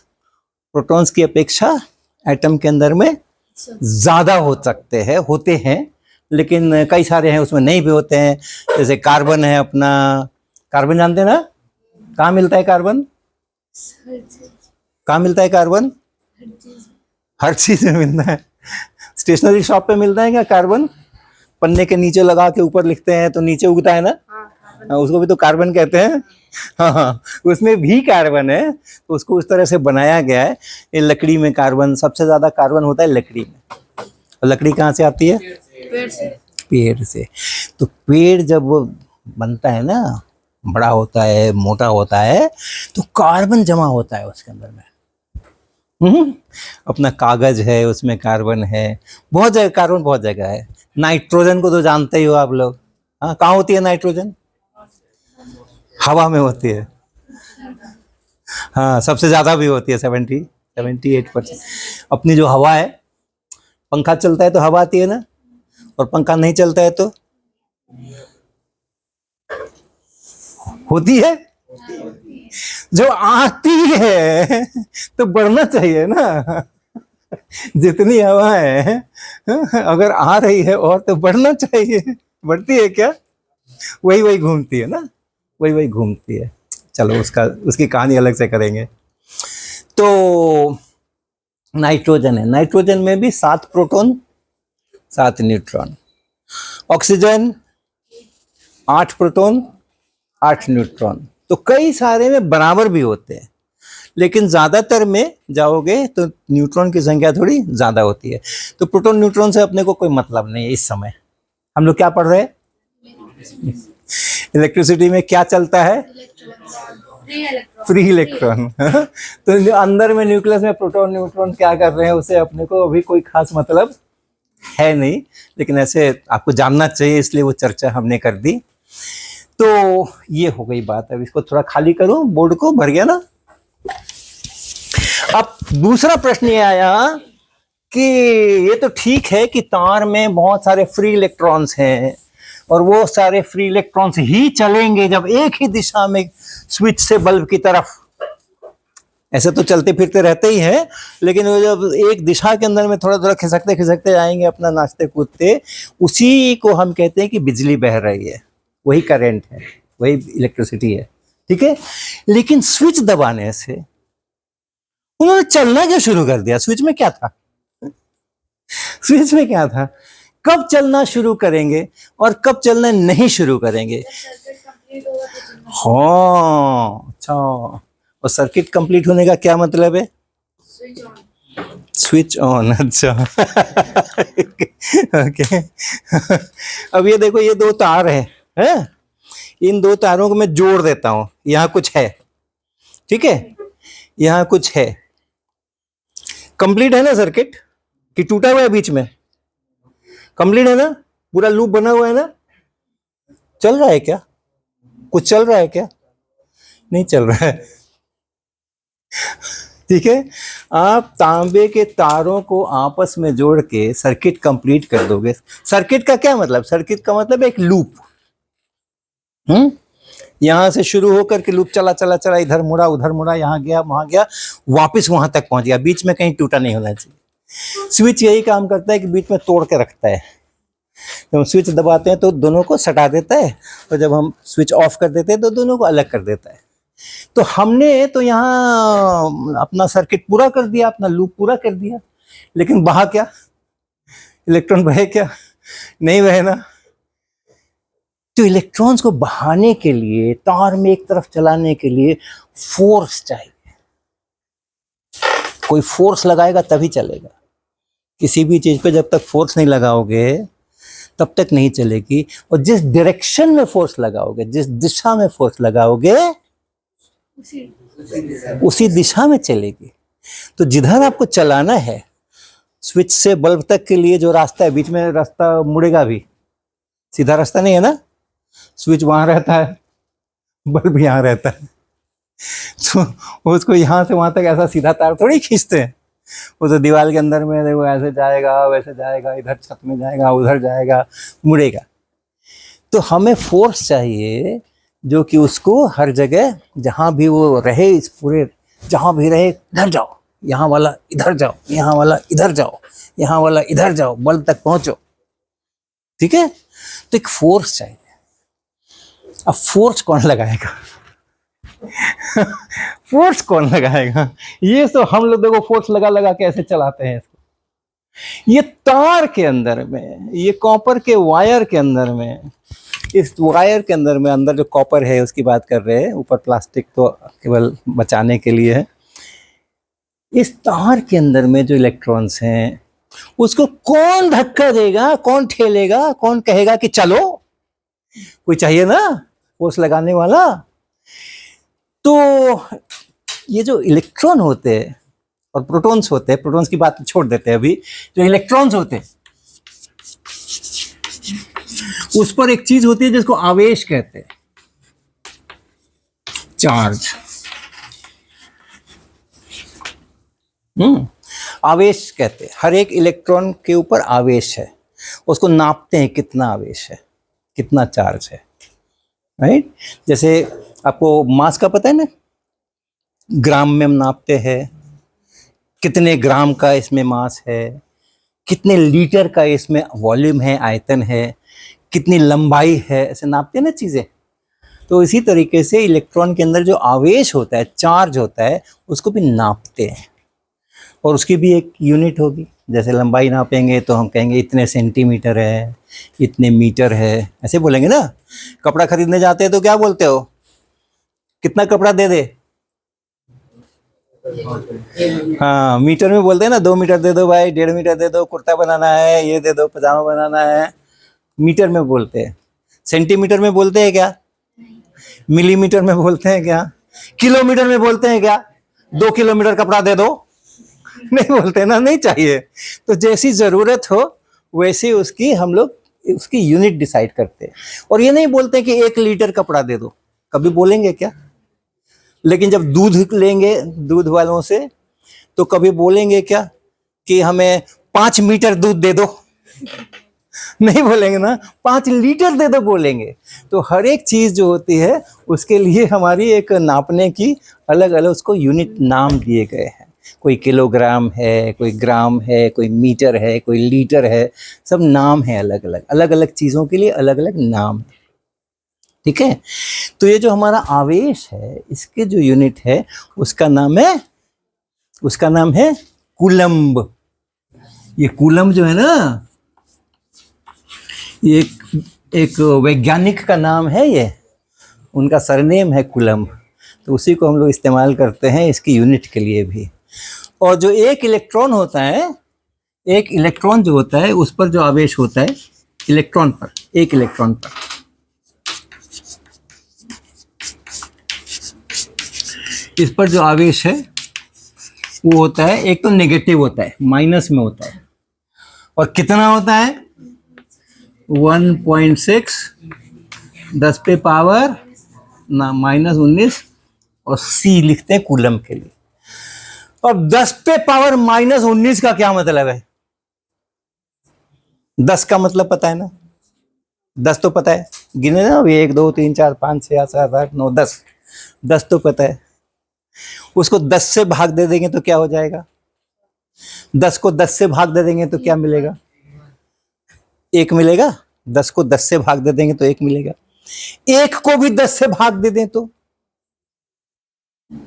प्रोटॉन्स की अपेक्षा एटम के अंदर में ज्यादा हो सकते हैं, होते हैं, लेकिन कई सारे हैं उसमें नहीं भी होते हैं। जैसे कार्बन है अपना, कार्बन जानते हैं ना? कहाँ मिलता है कार्बन? कहाँ मिलता है कार्बन? हर चीज में मिलता है। स्टेशनरी शॉप पे मिलता है क्या कार्बन? पन्ने के नीचे लगा के ऊपर लिखते हैं तो नीचे उगता है ना, उसको भी तो कार्बन कहते हैं। हाँ, उसमें भी कार्बन है, तो उसको उस तरह से बनाया गया है। ये लकड़ी में कार्बन, सबसे ज्यादा कार्बन होता है लकड़ी में। और लकड़ी कहाँ से आती है? पेड़ से। तो पेड़ जब बनता है ना, बड़ा होता है, मोटा होता है, तो कार्बन जमा होता है उसके अंदर में। अपना कागज है उसमें कार्बन है, बहुत जगह कार्बन, बहुत जगह है। नाइट्रोजन को तो जानते ही हो आप लोग। हाँ, कहाँ होती है नाइट्रोजन? हवा में होती है। हाँ, सबसे ज्यादा भी होती है, 78%। अपनी जो हवा है, पंखा चलता है तो हवा आती है ना, और पंखा नहीं चलता है तो होती है। जो आती है तो बढ़ना चाहिए ना, जितनी हवा है अगर आ रही है और तो बढ़ना चाहिए। बढ़ती है क्या? वही वही घूमती है ना, वही वही घूमती है। चलो उसकी कहानी अलग से करेंगे। तो नाइट्रोजन है, नाइट्रोजन में भी 7 proton 7 neutron. Oxygen 8 proton 8 neutron. तो कई सारे में बराबर भी होते हैं, लेकिन ज्यादातर में जाओगे तो न्यूट्रॉन की संख्या थोड़ी ज्यादा होती है। तो प्रोटॉन न्यूट्रॉन से अपने को कोई मतलब नहीं है इस समय। हम लोग क्या पढ़ रहे हैं? इलेक्ट्रिसिटी में क्या चलता है? Free electron. तो अंदर में न्यूक्लियस में प्रोटॉन न्यूट्रॉन क्या कर रहे हैं उसे अपने को अभी कोई खास मतलब है नहीं, लेकिन ऐसे आपको जानना चाहिए, इसलिए वो चर्चा हमने कर दी। तो ये हो गई बात। अब इसको थोड़ा खाली करूं, बोर्ड को भर गया ना। अब दूसरा प्रश्न ये आया कि ये तो ठीक है कि तार में बहुत सारे फ्री इलेक्ट्रॉन्स हैं, और वो सारे फ्री इलेक्ट्रॉन्स ही चलेंगे जब एक ही दिशा में स्विच से बल्ब की तरफ। ऐसे तो चलते फिरते रहते ही हैं, लेकिन वो जब एक दिशा के अंदर में थोड़ा थोड़ा खिसकते खिसकते जाएंगे अपना नाचते कूदते, उसी को हम कहते हैं कि बिजली बह रही है। वही करंट है, वही इलेक्ट्रिसिटी है, ठीक है। लेकिन स्विच दबाने से उन्होंने चलना क्यों शुरू कर दिया? स्विच में क्या था? स्विच में क्या था? कब चलना शुरू करेंगे और कब चलना नहीं शुरू करेंगे? हाँ, अच्छा। और सर्किट कंप्लीट होने का क्या मतलब है? स्विच ऑन, अच्छा। ओके। अब ये देखो, ये दो तार है? इन दो तारों को मैं जोड़ देता हूं। यहाँ कुछ है, ठीक है, यहाँ कुछ है। कंप्लीट है ना सर्किट, कि टूटा हुआ है बीच में? कंप्लीट है ना, पूरा लूप बना हुआ है ना? चल रहा है क्या? कुछ चल रहा है क्या? नहीं चल रहा है। ठीक है, आप तांबे के तारों को आपस में जोड़ के सर्किट कंप्लीट कर दोगे। सर्किट का क्या मतलब? सर्किट का मतलब एक लूप। यहां से शुरू होकर के लूप चला चला चला, इधर मुड़ा उधर मुड़ा, यहां गया वहां गया, वापस वहां तक पहुंच गया, बीच में कहीं टूटा नहीं होना चाहिए। स्विच यही काम करता है कि बीच में तोड़ के रखता है। जब हम स्विच दबाते हैं तो दोनों को सटा देता है, और जब हम स्विच ऑफ कर देते हैं तो दोनों को अलग कर देता है। तो हमने तो यहाँ अपना सर्किट पूरा कर दिया, अपना लूप पूरा कर दिया, लेकिन बहा क्या? इलेक्ट्रॉन बहे क्या? नहीं बहे ना। तो इलेक्ट्रॉन्स को बहाने के लिए, तार में एक तरफ चलाने के लिए फोर्स चाहिए। कोई फोर्स लगाएगा तभी चलेगा। किसी भी चीज पे जब तक फोर्स नहीं लगाओगे तब तक नहीं चलेगी। और जिस डायरेक्शन में फोर्स लगाओगे, जिस दिशा में फोर्स लगाओगे, उसी दिशा में चलेगी। तो जिधर आपको चलाना है, स्विच से बल्ब तक के लिए जो रास्ता है, बीच में रास्ता मुड़ेगा भी, सीधा रास्ता नहीं है ना। स्विच वहां रहता है, बल्ब यहाँ रहता है, तो उसको यहाँ से वहां तक ऐसा सीधा तार थोड़ी खींचते हैं। वो तो दीवार के अंदर में देखो, ऐसे जाएगा वैसे जाएगा, इधर छत में जाएगा उधर जाएगा, मुड़ेगा। तो हमें फोर्स चाहिए जो कि उसको हर जगह जहां भी वो रहे, इस पूरे जहां भी रहे, इधर जाओ, यहाँ वाला इधर जाओ, यहाँ वाला इधर जाओ, यहाँ वाला इधर जाओ, बल्ब तक पहुंचो। ठीक है, तो एक फोर्स चाहिए। अब फोर्स कौन लगाएगा? फोर्स कौन लगाएगा? ये तो हम लोग देखो फोर्स लगा लगा के ऐसे चलाते हैं इसको। ये तार के अंदर में, ये कॉपर के वायर के अंदर में, इस वायर के अंदर में, अंदर जो कॉपर है उसकी बात कर रहे हैं, ऊपर प्लास्टिक तो केवल बचाने के लिए है। इस तार के अंदर में जो इलेक्ट्रॉन्स हैं, उसको कौन धक्का देगा, कौन ठेलेगा, कौन कहेगा कि चलो? कोई चाहिए ना फोर्स लगाने वाला। तो ये जो इलेक्ट्रॉन होते हैं और प्रोटॉन्स होते हैं, प्रोटॉन्स की बात छोड़ देते हैं अभी, जो इलेक्ट्रॉन्स होते हैं उस पर एक चीज होती है जिसको आवेश कहते हैं, चार्ज। आवेश कहते हैं। हर एक इलेक्ट्रॉन के ऊपर आवेश है, उसको नापते हैं कितना आवेश है, कितना चार्ज है, राइट। जैसे आपको मास का पता है ना, ग्राम में हम नापते हैं, कितने ग्राम का इसमें मास है, कितने लीटर का इसमें वॉल्यूम है, आयतन है, कितनी लंबाई है, ऐसे नापते हैं ना चीज़ें। तो इसी तरीके से इलेक्ट्रॉन के अंदर जो आवेश होता है, चार्ज होता है, उसको भी नापते हैं, और उसकी भी एक यूनिट होगी। जैसे लंबाई नापेंगे तो हम कहेंगे इतने सेंटीमीटर है, इतने मीटर है, ऐसे बोलेंगे ना। कपड़ा खरीदने जाते हैं तो क्या बोलते हो? कितना कपड़ा दे दे? हाँ, मीटर में बोलते हैं ना, 2 मीटर दे दो भाई, 1.5 मीटर दे दो, कुर्ता बनाना है, ये दे दो, पजामा बनाना है। मीटर में बोलते हैं। सेंटीमीटर में बोलते हैं क्या? मिलीमीटर में बोलते हैं क्या? किलोमीटर में बोलते हैं क्या? 2 किलोमीटर कपड़ा दे दो? नहीं बोलते ना, नहीं चाहिए। तो जैसी जरूरत हो वैसे उसकी हम लोग उसकी यूनिट डिसाइड करते हैं। और ये नहीं बोलते कि 1 लीटर कपड़ा दे दो, कभी बोलेंगे क्या? लेकिन जब दूध लेंगे दूध वालों से तो कभी बोलेंगे क्या कि हमें 5 मीटर दूध दे दो? नहीं बोलेंगे ना, 5 लीटर दे दो बोलेंगे। तो हर एक चीज जो होती है उसके लिए हमारी एक नापने की अलग अलग उसको यूनिट नाम दिए गए हैं। कोई किलोग्राम है, कोई ग्राम है, कोई मीटर है, कोई लीटर है, सब नाम है अलग अलग। अलग अलग चीजों के लिए अलग अलग नाम है, ठीक है। तो ये जो हमारा आवेश है, इसके जो यूनिट है उसका नाम है कूलम्ब। ये कूलम्ब जो है ना, ये एक वैज्ञानिक का नाम है, ये उनका सरनेम है कूलम्ब। तो उसी को हम लोग इस्तेमाल करते हैं इसकी यूनिट के लिए भी। और जो एक इलेक्ट्रॉन होता है, एक इलेक्ट्रॉन जो होता है उस पर जो आवेश होता है इलेक्ट्रॉन पर, एक इलेक्ट्रॉन पर, इस पर जो आवेश है वो होता है, एक तो नेगेटिव होता है, माइनस में होता है, और कितना होता है 1.6 10 पे पावर ना -19, और सी लिखते हैं कूलम के लिए। अब 10 पे पावर -19 का क्या मतलब है? 10 का मतलब पता है ना, 10 तो पता है, गिने ना अभी 1 2 3 4 5 6 7 8 9 10, 10 तो पता है। उसको 10 से भाग दे देंगे तो क्या हो जाएगा? 10 को 10 से भाग दे देंगे तो क्या मिलेगा? 1 मिलेगा। 10 को 10 से भाग दे देंगे तो 1 मिलेगा। 1 को भी 10 से भाग दे दें तो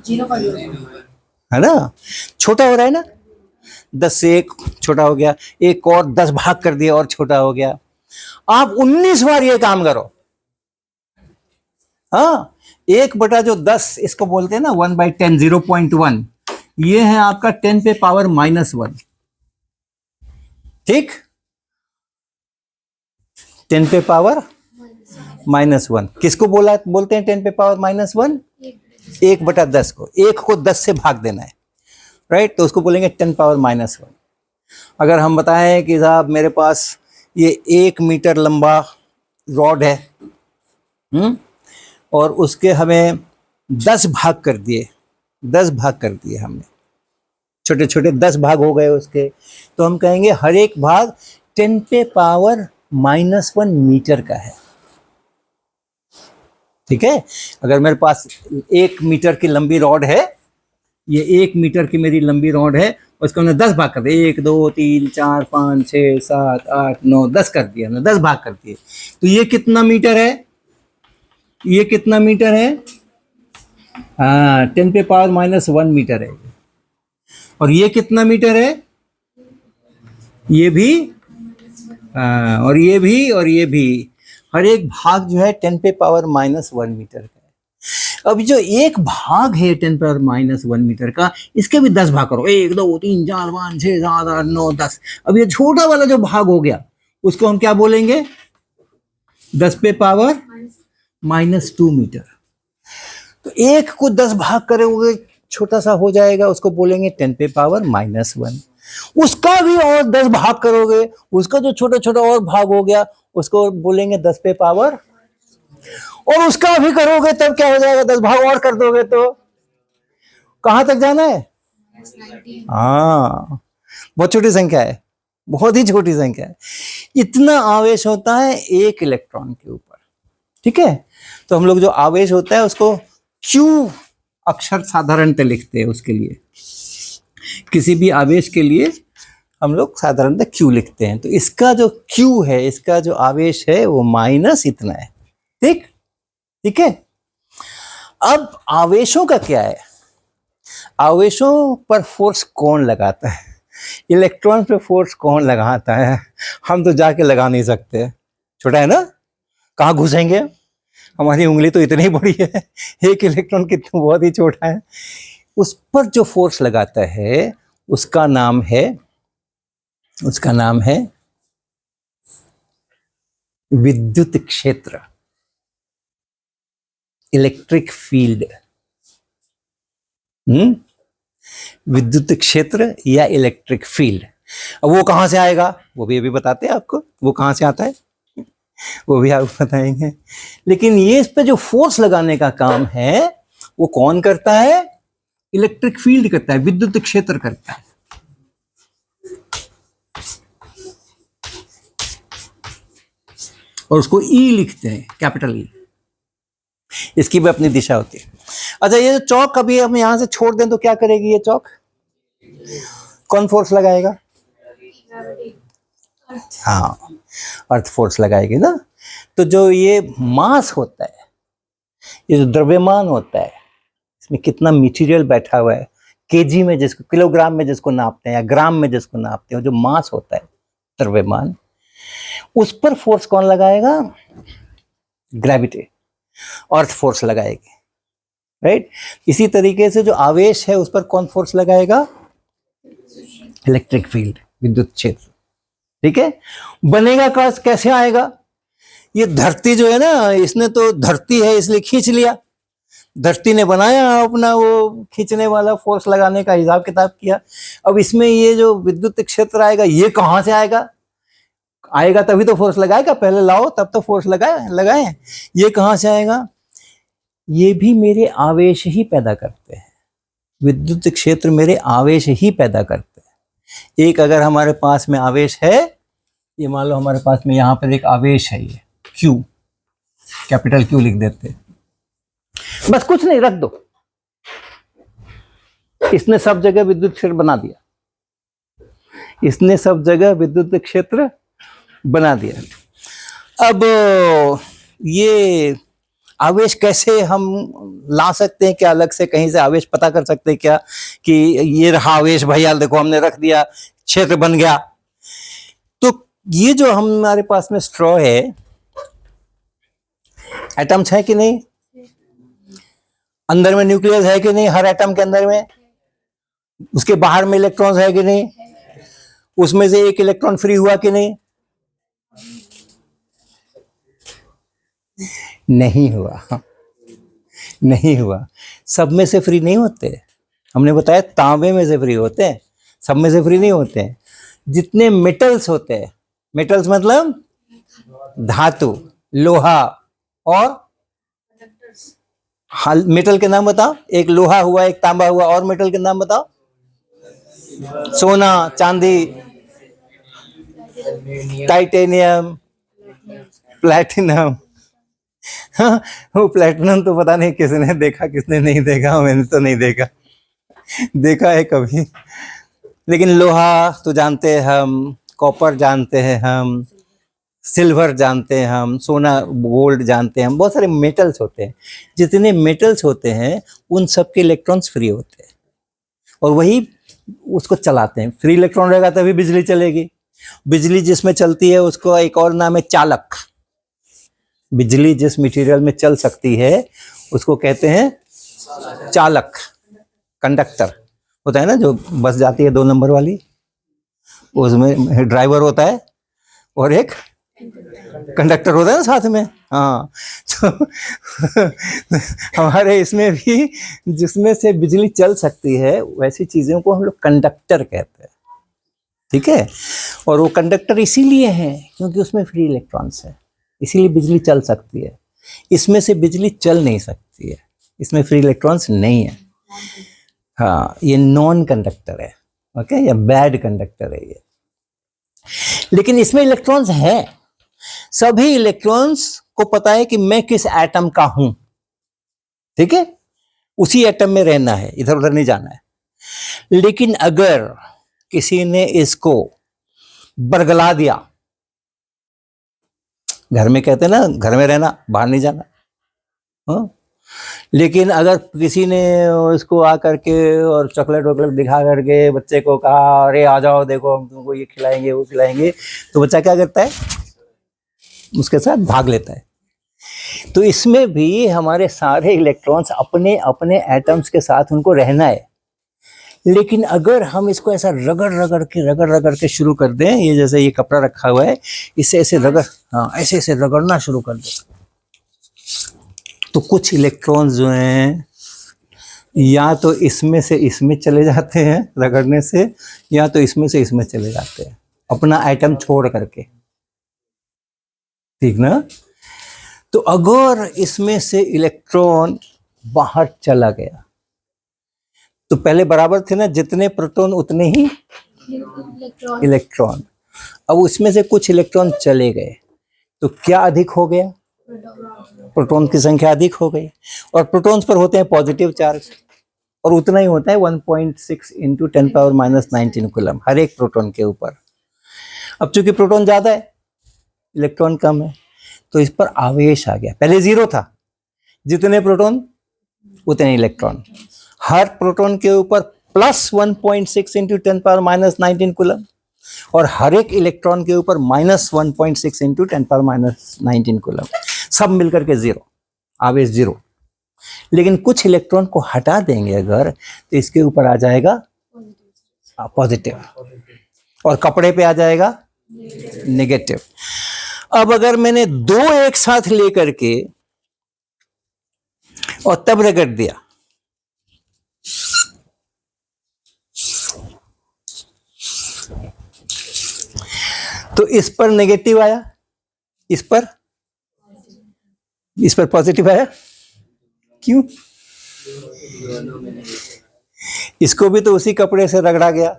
0 का 0 है ना, छोटा हो रहा है ना, 10 से 1 छोटा हो गया, 1 और 10 भाग कर दिया और छोटा हो गया। आप 19 बार ये काम करो। हाँ, 1/10 इसको बोलते हैं ना 1/10, 0.1, ये है आपका 10 पे पावर -1। ठीक, 10 पे पावर -1 किसको बोलते हैं 10 पे पावर -1? 1/10 को, 1 को 10 से भाग देना है, राइट, तो उसको बोलेंगे 10 पावर -1। अगर हम बताएं कि साहब मेरे पास ये 1 मीटर लंबा रॉड है, और उसके हमें 10 भाग कर दिए, 10 भाग कर दिए हमने, छोटे छोटे 10 भाग हो गए उसके, तो हम कहेंगे हर एक भाग 10 पे पावर -1 मीटर का है। ठीक है, अगर मेरे पास 1 मीटर की लंबी रॉड है, ये 1 मीटर की मेरी लंबी रॉड है, उसको हमने 10 भाग कर दिए, 1 2 3 4 5 6 7 8 9 10 कर दिया ना, 10 भाग कर दिए, तो ये कितना मीटर है? ये कितना मीटर है? हाँ, 10 पे पावर -1 मीटर है। और ये कितना मीटर है? ये भी, और ये भी, और ये भी, हर एक भाग जो है 10 पे पावर -1 मीटर का है। अब जो एक भाग है 10 पावर -1 मीटर का, इसके भी 10 भाग करो, 1 2 3 4 5 6 7 8 9 10। अब ये छोटा वाला जो भाग हो गया उसको हम क्या बोलेंगे? 10 पे पावर -2 मीटर। तो 1 को 10 भाग करोगे छोटा सा हो जाएगा, उसको बोलेंगे 10 पे पावर -1। उसका भी और 10 भाग करोगे, उसका जो छोटा छोटा और भाग हो गया उसको बोलेंगे 10 पे पावर, और उसका भी करोगे तब क्या हो जाएगा? 10 भाग और कर दोगे तो कहां तक जाना है? हाँ, बहुत छोटी संख्या है, बहुत ही छोटी संख्या है। इतना आवेश होता है एक इलेक्ट्रॉन के ऊपर। ठीक है, तो हम लोग जो आवेश होता है उसको Q अक्षर साधारणतः लिखते हैं। उसके लिए किसी भी आवेश के लिए हम लोग साधारणतः Q लिखते हैं। तो इसका जो Q है, इसका जो आवेश है वो माइनस इतना है। ठीक, ठीक है। अब आवेशों का क्या है? आवेशों पर फोर्स कौन लगाता है? इलेक्ट्रॉन पे फोर्स कौन लगाता है? हम तो जाके लगा नहीं सकते, छोटा है ना, कहाँ घुसेंगे? हमारी उंगली तो इतनी बड़ी है, एक इलेक्ट्रॉन कितना बहुत ही छोटा है। उस पर जो फोर्स लगाता है उसका नाम है विद्युत क्षेत्र, इलेक्ट्रिक फील्ड। विद्युत क्षेत्र या इलेक्ट्रिक फील्ड। अब वो कहां से आएगा वो भी अभी बताते हैं आपको, वो कहां से आता है वो भी आपको बताएंगे। लेकिन ये इस पे जो फोर्स लगाने का काम है वो कौन करता है? इलेक्ट्रिक फील्ड करता है, विद्युत क्षेत्र करता है। और उसको ई लिखते हैं, कैपिटल ई। इसकी भी अपनी दिशा होती है। अच्छा, ये जो चौक अभी हम यहां से छोड़ दें तो क्या करेगी ये चौक? कौन फोर्स लगाएगा? हाँ, अर्थ फोर्स लगाएगी ना। तो जो ये मास होता है, ये जो द्रव्यमान होता है, इसमें कितना मटेरियल बैठा हुआ है, केजी में जिसको, किलोग्राम में जिसको नापते हैं या ग्राम में जिसको नापते हैं, जो मास होता है द्रव्यमान, उस पर फोर्स कौन लगाएगा? ग्रेविटी, अर्थ फोर्स लगाएगी, राइट। इसी तरीके से जो आवेश है उस पर कौन फोर्स लगाएगा? इलेक्ट्रिक फील्ड, विद्युत क्षेत्र। ठीक है, बनेगा कैसे आएगा? ये धरती जो है ना, इसने तो धरती है इसलिए खींच लिया, धरती ने बनाया अपना वो खींचने वाला, फोर्स लगाने का हिसाब किताब किया। अब इसमें ये जो विद्युत क्षेत्र आएगा, ये कहाँ से आएगा? आएगा तभी तो फोर्स लगाएगा, पहले लाओ तब तो फोर्स लगाए। ये कहाँ से आएगा? ये भी मेरे आवेश ही पैदा करते हैं, विद्युत क्षेत्र मेरे आवेश ही पैदा करते हैं। एक अगर हमारे पास में आवेश है, ये मान लो हमारे पास में यहाँ पर एक आवेश है, ये Q, कैपिटल Q लिख देते हैं, बस कुछ नहीं, रख दो। इसने सब जगह विद्युत क्षेत्र बना दिया, इसने सब जगह विद्युत क्षेत्र बना दिया। अब ये आवेश कैसे हम ला सकते हैं? क्या अलग से कहीं से आवेश पता कर सकते हैं क्या कि ये रहा आवेश भैया, देखो हमने रख दिया, क्षेत्र बन गया? तो ये जो हमारे पास में स्ट्रॉ है, एटम्स है कि नहीं? अंदर में न्यूक्लियस है कि नहीं? हर एटम के अंदर में। उसके बाहर में इलेक्ट्रॉन्स है कि नहीं? उसमें से एक इलेक्ट्रॉन फ्री हुआ कि नहीं? नहीं हुआ, नहीं हुआ। सब में से फ्री नहीं होते, हमने बताया तांबे में से फ्री होते हैं, सब में से फ्री नहीं होते हैं। जितने मेटल्स होते हैं, मेटल्स मतलब धातु, लोहा और मेटल के नाम बताओ। एक लोहा हुआ, एक तांबा हुआ, और मेटल के नाम बताओ। सोना, चांदी, टाइटेनियम, प्लैटिनम। हाँ, वो प्लैटिनम तो पता नहीं किसने देखा किसने नहीं देखा, मैंने तो नहीं देखा, देखा है कभी। लेकिन लोहा तो जानते हैं हम, कॉपर जानते हैं हम, सिल्वर जानते हैं हम, सोना गोल्ड जानते हैं हम, बहुत सारे मेटल्स होते हैं। जितने मेटल्स होते हैं उन सब के इलेक्ट्रॉन्स फ्री होते हैं और वही उसको चलाते हैं। फ्री इलेक्ट्रॉन रहेगा तभी बिजली चलेगी। बिजली जिसमें चलती है उसको एक और नाम है चालक। बिजली जिस मटेरियल में चल सकती है उसको कहते हैं चालक। कंडक्टर होता है ना, जो बस जाती है 2 नंबर वाली, उसमें ड्राइवर होता है और एक कंडक्टर होता है ना साथ में। हाँ, तो हमारे इसमें भी जिसमें से बिजली चल सकती है वैसी चीज़ों को हम लोग कंडक्टर कहते हैं। ठीक है, और वो कंडक्टर इसीलिए है क्योंकि उसमें फ्री इलेक्ट्रॉन्स है, इसीलिए बिजली चल सकती है। इसमें से बिजली चल नहीं सकती है, इसमें फ्री इलेक्ट्रॉन्स नहीं है। हाँ, ये नॉन कंडक्टर है, ओके, या बैड कंडक्टर है ये। लेकिन इसमें इलेक्ट्रॉन्स हैं, सभी इलेक्ट्रॉन्स को पता है कि मैं किस एटम का हूं। ठीक है, उसी एटम में रहना है, इधर उधर नहीं जाना है। लेकिन अगर किसी ने इसको बरगला दिया, घर में कहते हैं ना, घर में रहना, बाहर नहीं जाना। हाँ, लेकिन अगर किसी ने इसको आकर के और चॉकलेट वॉकलेट दिखा करके बच्चे को कहा, अरे आ जाओ देखो हम तुमको ये खिलाएंगे वो खिलाएंगे, तो बच्चा क्या करता है? उसके साथ भाग लेता है। तो इसमें भी हमारे सारे इलेक्ट्रॉन्स अपने अपने एटम्स के साथ उनको रहना है। लेकिन अगर हम इसको ऐसा रगड़ के शुरू कर दें, ये जैसे ये कपड़ा रखा हुआ है, इससे ऐसे ऐसे रगड़ना शुरू कर दें, तो कुछ इलेक्ट्रॉन्स जो हैं या तो इसमें से इसमें चले जाते हैं रगड़ने से, या तो इसमें से इसमें चले जाते हैं अपना एटम छोड़ करके। ठीक ना? तो अगर इसमें से इलेक्ट्रॉन बाहर चला गया तो पहले बराबर थे ना, जितने प्रोटॉन उतने ही इलेक्ट्रॉन। अब उसमें से कुछ इलेक्ट्रॉन चले गए तो क्या अधिक हो गया? प्रोटॉन की संख्या अधिक हो गई। और प्रोटॉन्स पर होते हैं पॉजिटिव चार्ज, और उतना ही होता है 1.6 × 10⁻⁹ कूलम हर एक प्रोटॉन के ऊपर। अब चूंकि प्रोटॉन ज्यादा है, इलेक्ट्रॉन कम है, तो इस पर आवेश आ गया। पहले 0 था, जितने प्रोटॉन उतने इलेक्ट्रॉन। हर प्रोटॉन के ऊपर +1.6 × 10⁻⁹ कूलम, और हर एक इलेक्ट्रॉन के ऊपर -1.6 × 10⁻⁹ कूलम। सब मिलकर के 0, आवेश 0। लेकिन कुछ इलेक्ट्रॉन को हटा देंगे अगर, तो इसके ऊपर आ जाएगा पॉजिटिव, और कपड़े पे आ जाएगा नेगेटिव। अब अगर मैंने दो एक साथ लेकर के और तब रगड़ दिया, तो इस पर नेगेटिव आया, इस पर पॉजिटिव आया। क्यों? इसको भी तो उसी कपड़े से रगड़ा गया,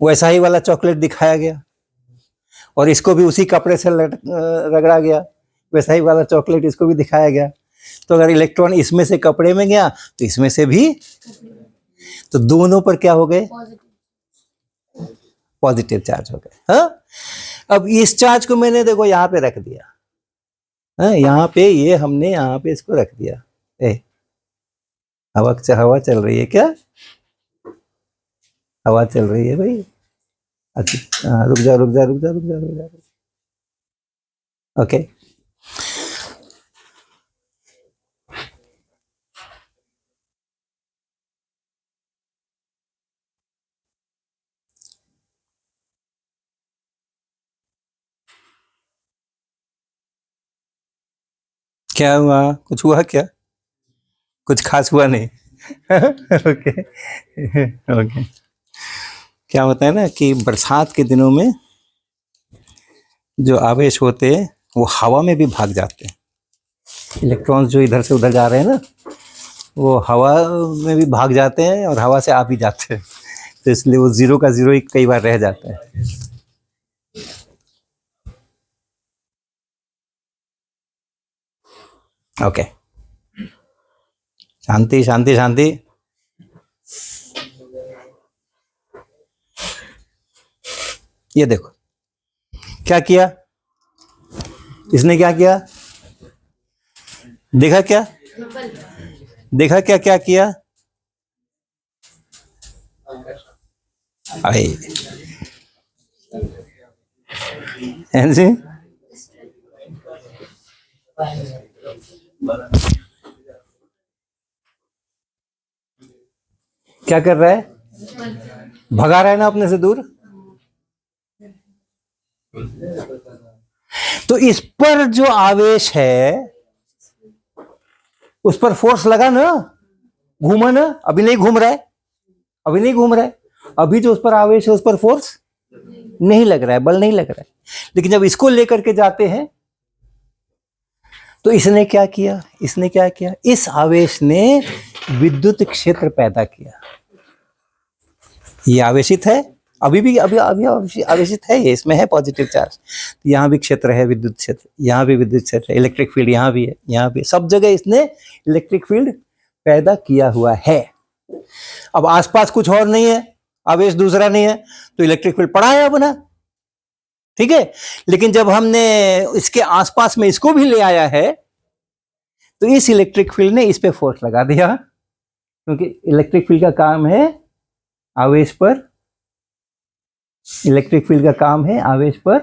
वैसा ही वाला चॉकलेट दिखाया गया, और इसको भी उसी कपड़े से रगड़ा गया, वैसा ही वाला चॉकलेट इसको भी दिखाया गया। तो अगर इलेक्ट्रॉन इसमें से कपड़े में गया तो इसमें से भी, तो दोनों पर क्या हो गए? पॉजिटिव चार्ज हो गए। हाँ, अब इस चार्ज को मैंने देखो यहाँ पे रख दिया, हाँ, यहाँ पे ये हमने यहाँ पे इसको रख दिया। हवा चल रही है क्या? हवा चल रही है भाई। अच्छा, रुक जा। ओके, क्या हुआ? कुछ हुआ क्या? कुछ खास हुआ नहीं। Okay okay. क्या होता है ना कि बरसात के दिनों में जो आवेश होते हैं वो हवा में भी भाग जाते हैं। इलेक्ट्रॉन्स जो इधर से उधर जा रहे हैं ना, वो हवा में भी भाग जाते हैं और हवा से आ भी जाते हैं, तो इसलिए वो जीरो का जीरो ही कई बार रह जाता है। ओके, शांति शांति शांति। ये देखो क्या किया इसने, क्या किया? देखा क्या? क्या किया? अरे ऐसे क्या कर रहा है? भगा रहा है ना अपने से दूर। तो इस पर जो आवेश है उस पर फोर्स लगा ना, घूमा ना। अभी नहीं घूम रहा है, अभी जो उस पर आवेश है उस पर फोर्स नहीं लग रहा है, बल नहीं लग रहा है। लेकिन जब इसको लेकर के जाते हैं तो इसने क्या किया? इस आवेश ने विद्युत क्षेत्र पैदा किया। ये आवेशित है, अभी आवेशित है, ये इसमें है पॉजिटिव चार्ज। यहाँ भी क्षेत्र है, विद्युत क्षेत्र, यहाँ भी विद्युत क्षेत्र, इलेक्ट्रिक फील्ड यहाँ भी है, यहाँ भी, सब जगह इसने इलेक्ट्रिक फील्ड पैदा किया हुआ है। अब आसपास कुछ और नहीं है, आवेश दूसरा नहीं है, तो इलेक्ट्रिक फील्ड पड़ा है अपना, ठीक है। लेकिन जब हमने इसके आसपास में इसको भी ले आया है तो इस इलेक्ट्रिक फील्ड ने इस पे फोर्स लगा दिया, क्योंकि इलेक्ट्रिक फील्ड का काम है आवेश पर, इलेक्ट्रिक फील्ड का काम है आवेश पर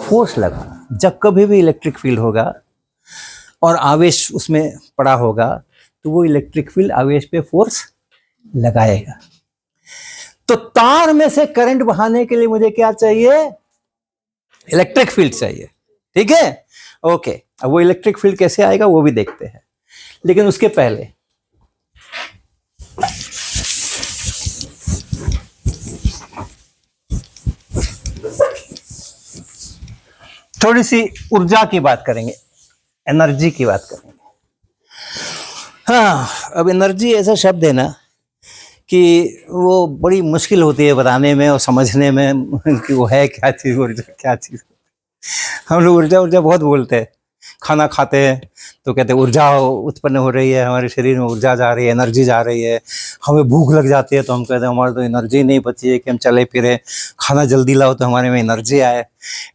फोर्स लगाना। जब कभी भी इलेक्ट्रिक फील्ड होगा और आवेश उसमें पड़ा होगा तो वो इलेक्ट्रिक फील्ड आवेश पे फोर्स लगाएगा। तो तार में से करंट बहाने के लिए मुझे क्या चाहिए? इलेक्ट्रिक फील्ड चाहिए, ठीक है। ओके, अब वो इलेक्ट्रिक फील्ड कैसे आएगा वो भी देखते हैं, लेकिन उसके पहले थोड़ी सी ऊर्जा की बात करेंगे, एनर्जी की बात करेंगे। हाँ, अब एनर्जी ऐसा शब्द है ना कि वो बड़ी मुश्किल होती है बताने में और समझने में कि वो है क्या चीज़, ऊर्जा क्या चीज़। हम लोग ऊर्जा बहुत बोलते हैं, खाना खाते हैं तो कहते हैं ऊर्जा उत्पन्न हो रही है, हमारे शरीर में ऊर्जा जा रही है, एनर्जी जा रही है। हमें भूख लग जाती है तो हम कहते हैं हमारे तो एनर्जी नहीं बची है कि हम चले फिरे, खाना जल्दी लाओ तो हमारे में एनर्जी आए।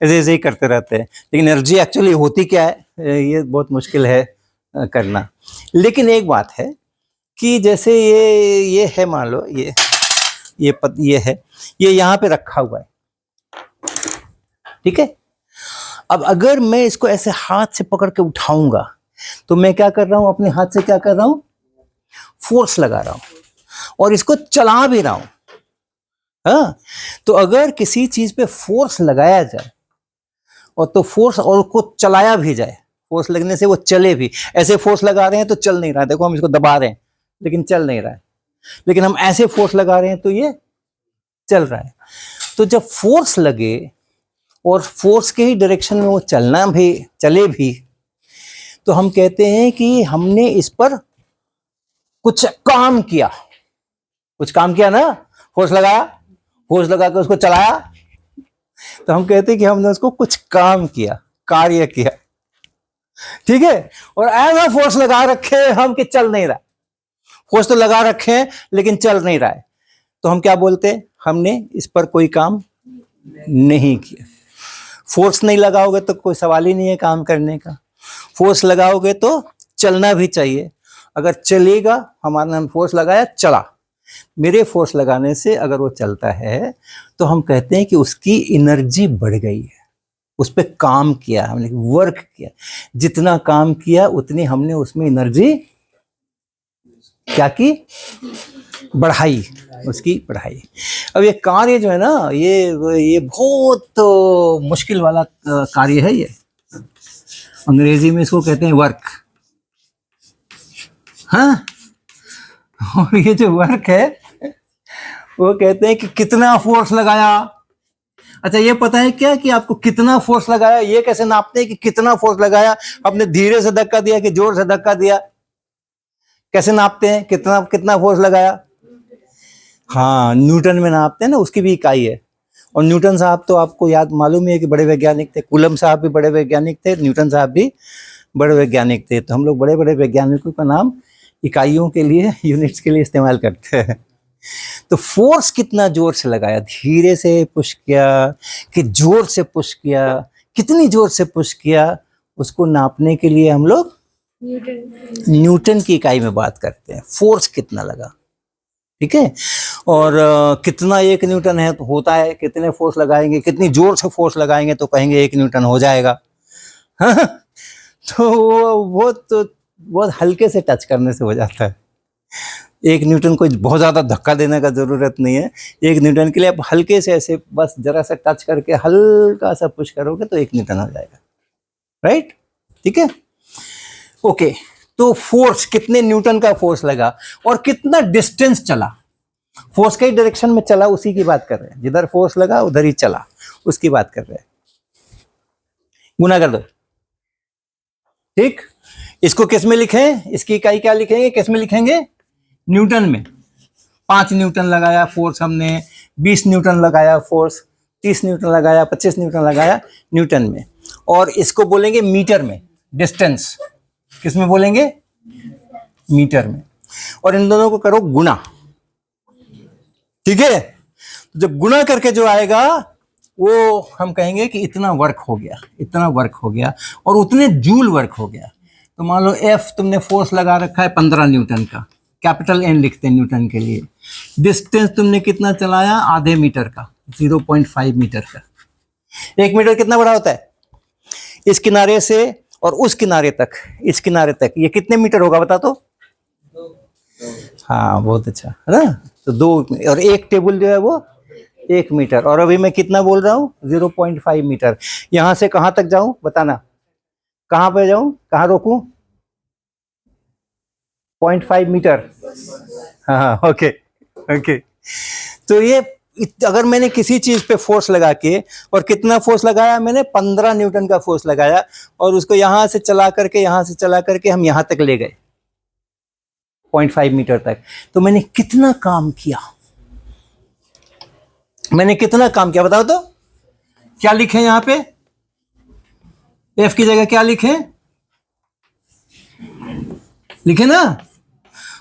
ऐसे ही करते रहते हैं, लेकिन एनर्जी एक्चुअली होती क्या है ये बहुत मुश्किल है करना। लेकिन एक बात है कि जैसे ये है, मान लो ये है, ये यहाँ पे रखा हुआ है, ठीक है। अब अगर मैं इसको ऐसे हाथ से पकड़ के उठाऊंगा तो मैं क्या कर रहा हूं? अपने हाथ से क्या कर रहा हूं? फोर्स लगा रहा हूं और इसको चला भी रहा हूं। हाँ, तो अगर किसी चीज पे फोर्स लगाया जाए और तो फोर्स और को चलाया भी जाए, फोर्स लगने से वो चले भी, ऐसे फोर्स लगा रहे हैं तो चल नहीं रहा है, देखो हम इसको दबा रहे हैं लेकिन चल नहीं रहा है, लेकिन हम ऐसे फोर्स लगा रहे हैं तो ये चल रहा है। तो जब फोर्स लगे और फोर्स के ही डायरेक्शन में वो चलना भी, चले भी, तो हम कहते हैं कि हमने इस पर कुछ काम किया, कुछ काम किया ना, फोर्स लगाया, फोर्स लगा के उसको चलाया, तो हम कहते हैं कि हमने उसको कुछ काम किया, कार्य किया, ठीक है। और ऐसा फोर्स लगा रखे हम कि चल नहीं रहा, फोर्स तो लगा रखे हैं लेकिन चल नहीं रहा है, तो हम क्या बोलते हैं, हमने इस पर कोई काम नहीं किया। फोर्स नहीं लगाओगे तो कोई सवाल ही नहीं है काम करने का, फोर्स लगाओगे तो चलना भी चाहिए, अगर चलेगा, हमारा हम फोर्स लगाया चला, मेरे फोर्स लगाने से अगर वो चलता है तो हम कहते हैं कि उसकी एनर्जी बढ़ गई है, उस पर काम किया हमने, वर्क किया, जितना काम किया उतनी हमने उसमें एनर्जी क्या की, बढ़ाई, उसकी बढ़ाई। अब ये कार्य जो है ना, ये बहुत मुश्किल वाला कार्य है, ये अंग्रेजी में इसको कहते हैं वर्क। हाँ, और ये जो वर्क है वो कहते हैं कि कितना फोर्स लगाया। अच्छा, ये पता है क्या कि आपको कितना फोर्स लगाया, ये कैसे नापते हैं कि कितना फोर्स लगाया, आपने धीरे से धक्का दिया कि जोर से धक्का दिया, कैसे नापते हैं कितना कितना फोर्स लगाया? हाँ, न्यूटन में नापते हैं ना, उसकी भी इकाई है। और न्यूटन साहब तो आपको याद मालूम है कि बड़े वैज्ञानिक थे, कूलम साहब भी बड़े वैज्ञानिक थे, न्यूटन साहब भी बड़े वैज्ञानिक थे। तो हम लोग बड़े बड़े वैज्ञानिकों का नाम इकाइयों के लिए, यूनिट्स के लिए इस्तेमाल करते हैं। तो फोर्स कितना जोर से लगाया, धीरे से पुश किया कि जोर से पुश किया, कितनी जोर से पुश किया, उसको नापने के लिए हम लोग न्यूटन की इकाई में बात करते हैं, फोर्स कितना लगा, ठीक है। और कितना 1 न्यूटन है तो होता है, कितने फोर्स लगाएंगे, कितनी जोर से फोर्स लगाएंगे तो कहेंगे 1 न्यूटन हो जाएगा। तो वो तो बहुत हल्के से टच करने से हो जाता है। 1 न्यूटन को बहुत ज़्यादा धक्का देने का ज़रूरत नहीं है, 1 न्यूटन के लिए आप हल्के से ऐसे बस जरा सा टच करके हल्का सा पुश करोगे तो 1 न्यूटन हो जाएगा, राइट, ठीक है, ओके। तो फोर्स, कितने न्यूटन का फोर्स लगा और कितना डिस्टेंस चला, फोर्स के डायरेक्शन में चला, उसी की बात कर रहे हैं, जिधर फोर्स लगा उधर ही चला, उसकी बात कर रहे हैं। गुना कर दो, ठीक। इसको किस में लिखें, इसकी इकाई क्या लिखेंगे, किस में लिखेंगे, न्यूटन में। 5 न्यूटन लगाया फोर्स हमने, 20 न्यूटन लगाया फोर्स, 30 न्यूटन लगाया, 25 न्यूटन लगाया न्यूटन में। और इसको बोलेंगे मीटर में, डिस्टेंस किस में बोलेंगे, मीटर में। और इन दोनों को करो गुना, ठीक है। जब गुना करके जो आएगा वो हम कहेंगे कि इतना वर्क हो गया, इतना वर्क हो गया, और उतने जूल वर्क हो गया। तो मान लो एफ तुमने फोर्स लगा रखा है 15 न्यूटन का, कैपिटल एन लिखते हैं न्यूटन के लिए। डिस्टेंस तुमने कितना चलाया, आधे मीटर का, 0.5 मीटर का। 1 मीटर कितना बड़ा होता है, इस किनारे से और उस किनारे तक, इस किनारे तक, ये कितने मीटर होगा बता तो? हाँ, बहुत अच्छा है ना। तो 2, और 1 टेबल जो है वो 1 मीटर, और अभी मैं कितना बोल रहा हूँ, 0.5 मीटर। यहां से कहां तक जाऊं बताना, कहां पे जाऊं, कहां रोकूं, 0.5 मीटर। हाँ, ओके ओके। तो ये अगर मैंने किसी चीज पे फोर्स लगा के, और कितना फोर्स लगाया मैंने, 15 न्यूटन का फोर्स लगाया, और उसको यहां से चला करके हम यहां तक ले गए 0.5 मीटर तक, तो मैंने कितना काम किया, मैंने कितना काम किया बताओ तो। क्या लिखें यहां पे, एफ की जगह क्या लिखें, लिखे ना,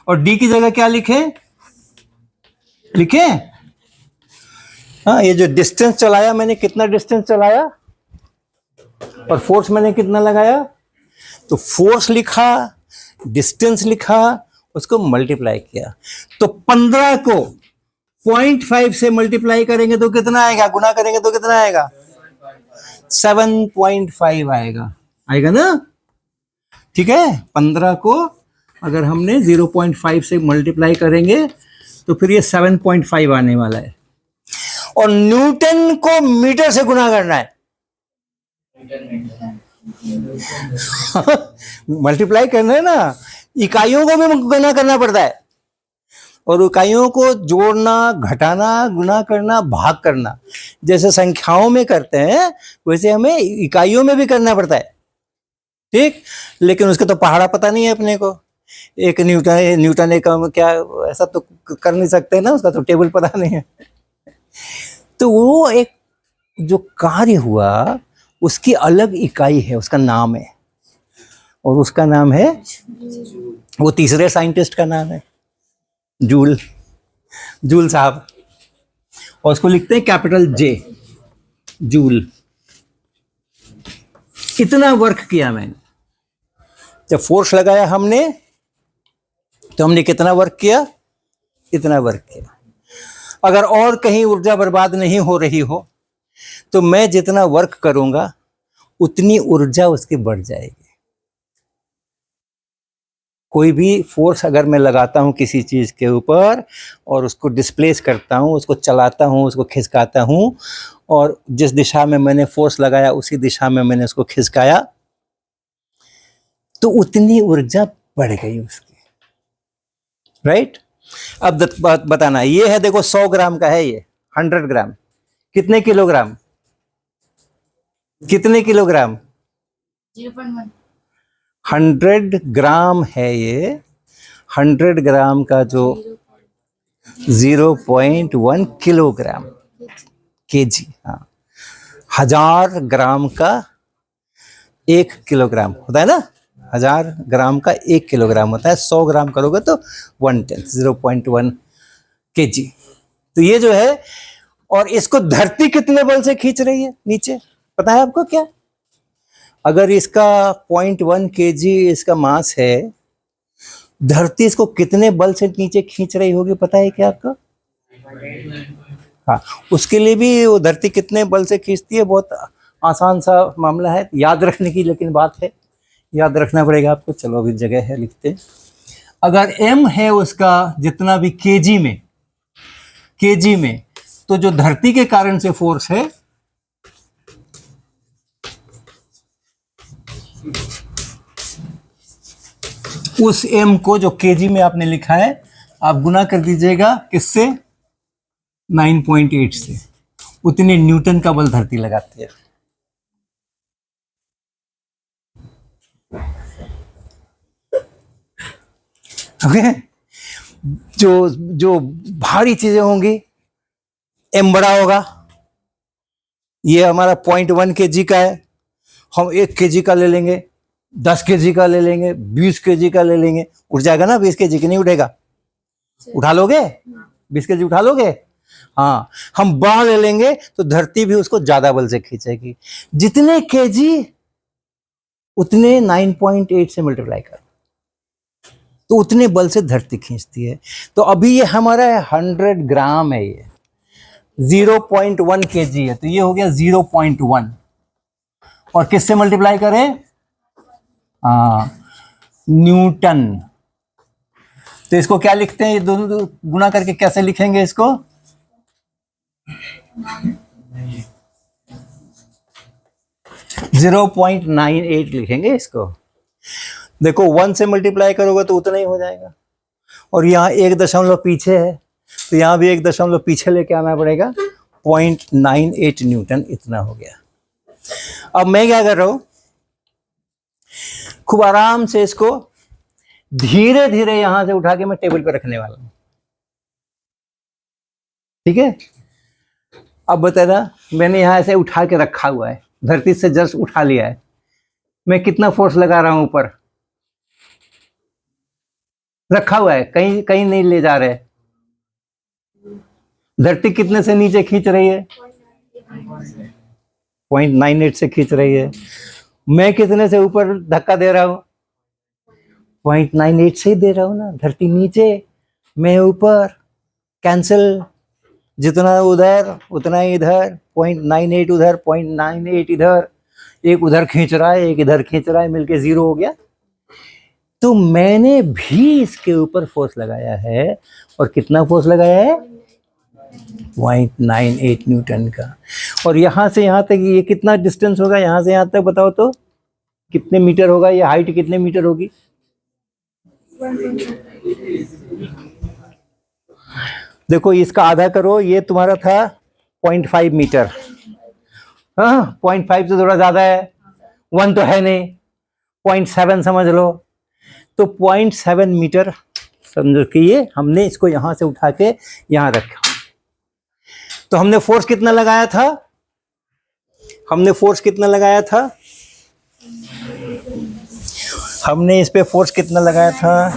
और डी की जगह क्या लिखें, लिखें। हाँ, ये जो डिस्टेंस चलाया मैंने, कितना डिस्टेंस चलाया, और फोर्स मैंने कितना लगाया, तो फोर्स लिखा, डिस्टेंस लिखा, उसको मल्टीप्लाई किया। तो 15 को 0.5 से मल्टीप्लाई करेंगे तो कितना आएगा, गुना करेंगे तो कितना आएगा, 7.5 आएगा, आएगा ना, ठीक है। 15 को अगर हमने 0.5 से मल्टीप्लाई करेंगे तो फिर ये 7.5 आने वाला है। और न्यूटन को मीटर से गुना करना है। मल्टीप्लाई करना है ना, इकाइयों को भी गुना करना पड़ता है, और इकाइयों को जोड़ना, घटाना, गुना करना, भाग करना, जैसे संख्याओं में करते हैं वैसे हमें इकाइयों में भी करना पड़ता है। ठीक, लेकिन उसके तो पहाड़ा पता नहीं है अपने को। एक न्यूटन एक क्या, ऐसा तो कर नहीं सकते ना, उसका तो टेबल पता नहीं है। तो वो एक जो कार्य हुआ उसकी अलग इकाई है, उसका नाम है, और उसका नाम है, वो तीसरे साइंटिस्ट का नाम है जूल, जूल साहब, और उसको लिखते हैं कैपिटल जे, जूल। इतना वर्क किया मैंने, जब फोर्स लगाया हमने तो हमने कितना वर्क किया, इतना वर्क किया। अगर और कहीं ऊर्जा बर्बाद नहीं हो रही हो तो मैं जितना वर्क करूंगा उतनी ऊर्जा उसकी बढ़ जाएगी। कोई भी फोर्स अगर मैं लगाता हूं किसी चीज के ऊपर और उसको डिस्प्लेस करता हूं, उसको चलाता हूं, उसको खिसकाता हूं, और जिस दिशा में मैंने फोर्स लगाया उसी दिशा में मैंने उसको खिसकाया, तो उतनी ऊर्जा बढ़ गई उसकी। राइट? अब बताना, ये है देखो 100 ग्राम का है, ये 100 ग्राम, कितने किलोग्राम, कितने किलोग्राम, 0.1 100 ग्राम है ये। 100 ग्राम का जो 0.1 किलोग्राम, केजी, हाँ, 1000 ग्राम का 1 किलोग्राम होता है ना, 1000 ग्राम का 1 किलोग्राम होता है। 100 ग्राम करोगे तो 1/10, 0.1 केजी। तो ये जो है, और इसको धरती कितने बल से खींच रही है नीचे, पता है आपको क्या? अगर इसका 0.1 केजी इसका मास है, धरती इसको कितने बल से नीचे खींच रही होगी, पता है क्या आपको? हाँ, उसके लिए भी वो धरती कितने बल से खींचती है, बहुत आसान सा मामला है, याद रखने की लेकिन बात है, याद रखना पड़ेगा आपको। चलो अभी जगह है, लिखते हैं। अगर m है उसका जितना भी केजी में, तो जो धरती के कारण से फोर्स है उस m को जो केजी में आपने लिखा है आप गुना कर दीजिएगा किससे, 9.8 से। उतने न्यूटन का बल धरती लगाती है। ओके, जो भारी चीजें होंगी m बड़ा होगा। ये हमारा 0.1 केजी का है, हम 1 केजी का ले लेंगे, 10 केजी का ले लेंगे, 20 केजी का ले लेंगे, उठ जाएगा ना 20 केजी की, नहीं उठेगा? उठा लोगे? 20 केजी उठा लोगे? हाँ, हम बड़ा ले लेंगे तो धरती भी उसको ज्यादा बल से खींचेगी। जितने केजी उतने 9.8 से मल्टीप्लाई कर, तो उतने बल से धरती खींचती है। तो अभी ये हमारा 100 ग्राम है, ये 0.1 केजी है, तो ये हो गया 0.1, और किससे मल्टीप्लाई करें? न्यूटन। तो इसको क्या लिखते हैं, ये दोनों गुना करके कैसे लिखेंगे इसको? .98 लिखेंगे इसको। देखो 1 से मल्टीप्लाई करोगे तो उतना ही हो जाएगा, और यहाँ 1 दशमलव पीछे है तो यहाँ भी 1 दशमलव पीछे लेके आना पड़ेगा। 0.98 न्यूटन, इतना हो गया। अब मैं क्या कर रहा हूं, खूब आराम से इसको धीरे धीरे यहां से उठा के मैं टेबल पे रखने वाला हूं। ठीक है, अब बताना, मैंने यहां ऐसे उठा के रखा हुआ है, धरती से जस्ट उठा लिया है, मैं कितना फोर्स लगा रहा हूं ऊपर, रखा हुआ है, कहीं कहीं नहीं ले जा रहे। धरती कितने से नीचे खींच रही है? 0.98 से खींच रही है। मैं कितने से ऊपर धक्का दे रहा हूं? 0.98 से ही दे रहा हूं ना। धरती नीचे, मैं ऊपर, कैंसिल, जितना उधर उतना ही इधर, 0.98 उधर, 0.98 इधर, एक उधर खींच रहा है, एक इधर खींच रहा है, मिलके 0 हो गया। तो मैंने भी इसके ऊपर फोर्स लगाया है, और कितना फोर्स लगाया है? 0.98 न्यूटन का। और यहाँ से यहाँ तक ये कितना डिस्टेंस होगा, यहाँ से यहाँ तक बताओ तो कितने मीटर होगा, ये हाइट कितने मीटर होगी? देखो इसका आधा करो, ये तुम्हारा था 0.5 मीटर। हाँ 0.5 से थोड़ा ज्यादा है, 1 तो है नहीं, 0.7 समझ लो। तो 0.7 मीटर समझो कि ये हमने इसको यहां से उठा के यहां रखा। तो हमने फोर्स कितना लगाया था? हमने फोर्स कितना लगाया था? हमने इस पे फोर्स कितना लगाया था?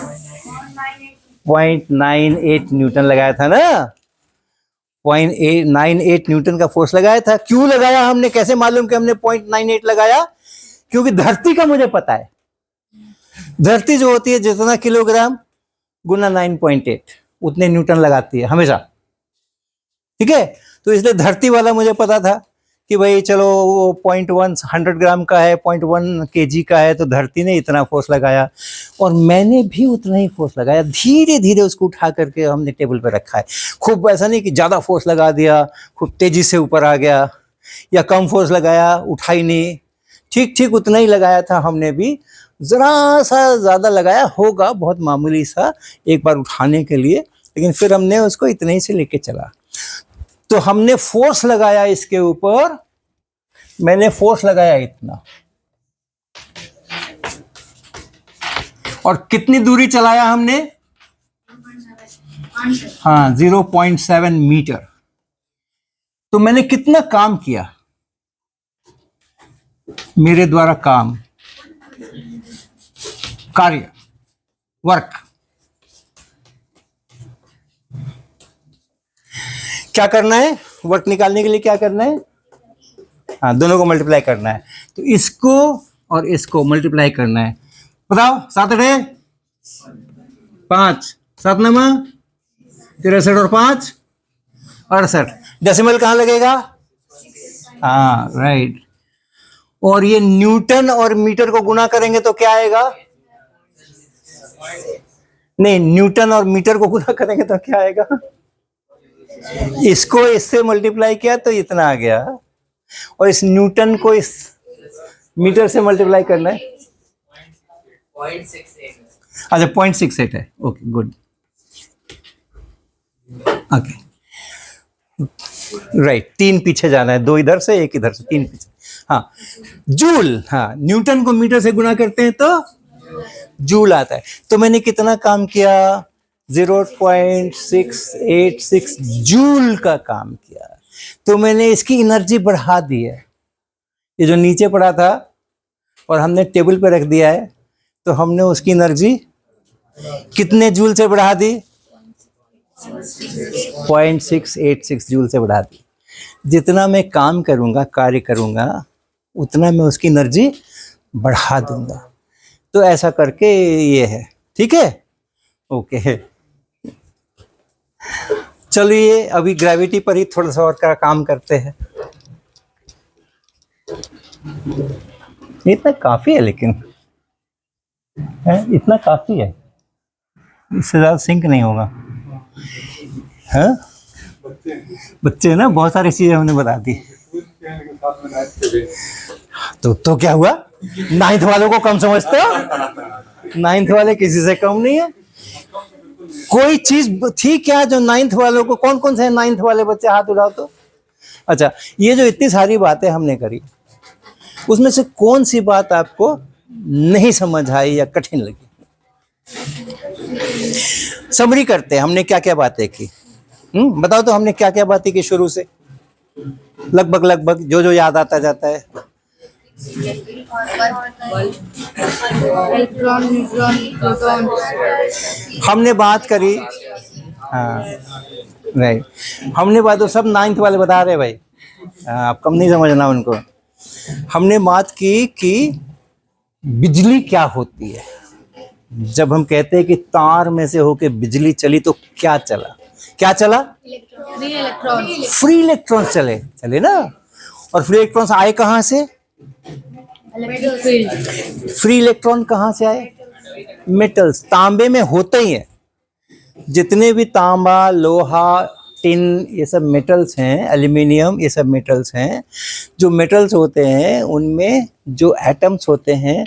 0.98 न्यूटन लगाया था ना। 0.98 न्यूटन का फोर्स लगाया था। क्यों लगाया हमने? कैसे मालूम कि हमने 0.98 लगाया? क्योंकि धरती का मुझे पता है, धरती जो होती है जितना किलोग्राम गुना 9.8 उतने न्यूटन लगाती है हमेशा, ठीक है। तो इसलिए धरती वाला मुझे पता था कि भाई चलो वो 0.1 100 ग्राम का है, 0.1 kg का है, तो धरती ने इतना फोर्स लगाया और मैंने भी उतना ही फोर्स लगाया। धीरे धीरे उसको उठा करके हमने टेबल पे रखा है। खूब ऐसा नहीं कि ज़्यादा फोर्स लगा दिया, खूब तेजी से ऊपर आ गया, या कम फोर्स लगाया उठा ही नहीं, ठीक ठीक उतना ही लगाया था हमने भी। ज़रा सा ज़्यादा लगाया होगा, बहुत मामूली सा एक बार उठाने के लिए, लेकिन फिर हमने उसको इतने ही से लेके चला। तो हमने फोर्स लगाया इसके ऊपर, मैंने फोर्स लगाया इतना, और कितनी दूरी चलाया हमने? हाँ 0.7 मीटर। तो मैंने कितना काम किया मेरे द्वारा? काम, कार्य, वर्क। क्या करना है वर्क निकालने के लिए? क्या करना है? हाँ दोनों को मल्टीप्लाई करना है। तो इसको और इसको मल्टीप्लाई करना है। बताओ 7 8 5 7 9 63 और 5 68। डेसिमल कहाँ लगेगा? हाँ राइट। और ये न्यूटन और मीटर को गुना करेंगे तो क्या आएगा? नहीं, न्यूटन और मीटर को गुना करेंगे तो क्या आएगा? इसको इससे मल्टीप्लाई किया तो इतना आ गया, और इस न्यूटन को इस मीटर से मल्टीप्लाई करना है। 0.68। अच्छा 0.68 है, ओके गुड, ओके राइट। 3 पीछे जाना है, 2 इधर से 1 इधर से, 3 पीछे। हाँ जूल, हाँ न्यूटन को मीटर से गुना करते हैं तो जूल आता है। तो मैंने कितना काम किया? 0.686 जूल का काम किया। तो मैंने इसकी एनर्जी बढ़ा दी है। ये जो नीचे पड़ा था और हमने टेबल पे रख दिया है, तो हमने उसकी एनर्जी कितने जूल से बढ़ा दी? 0.686 जूल से बढ़ा दी। जितना मैं काम करूंगा, कार्य करूंगा, उतना मैं उसकी एनर्जी बढ़ा दूंगा। तो ऐसा करके ये है, ठीक है, ओके। चलिए अभी ग्रेविटी पर ही थोड़ा सा और का काम करते हैं। इतना काफी है, लेकिन है इतना काफी है, इससे ज्यादा सिंक नहीं होगा। है बच्चे ना, बहुत सारी चीजें हमने बता दी। तो क्या हुआ? 9th वालों को कम समझते हो? 9th वाले किसी से कम नहीं है। कोई चीज थी क्या जो 9th वालों को? कौन कौन से 9th वाले बच्चे हाथ उठाओ तो। अच्छा, ये जो इतनी सारी बातें हमने करी, उसमें से कौन सी बात आपको नहीं समझ आई या कठिन लगी? समरी करते हैं, हमने क्या क्या बातें की। बताओ तो, हमने क्या क्या बातें की शुरू से? लगभग लगभग जो जो याद आता जाता है। Electron, neutron, proton. हमने बात करी, हाँ राइट, हमने बात, तो सब 9th वाले बता रहे भाई, आप कम नहीं समझना उनको। हमने बात की कि बिजली क्या होती है। जब हम कहते हैं कि तार में से होके बिजली चली, तो क्या चला? क्या चला? Free electron. फ्री इलेक्ट्रॉन चले ना। और फ्री इलेक्ट्रॉन्स आए कहाँ से? Electric field. फ्री इलेक्ट्रॉन कहाँ से आए? मेटल्स, तांबे में होते ही है। जितने भी तांबा, लोहा, टिन, ये सब मेटल्स हैं, एल्यूमिनियम, ये सब मेटल्स हैं। जो मेटल्स होते हैं उनमें जो एटम्स होते हैं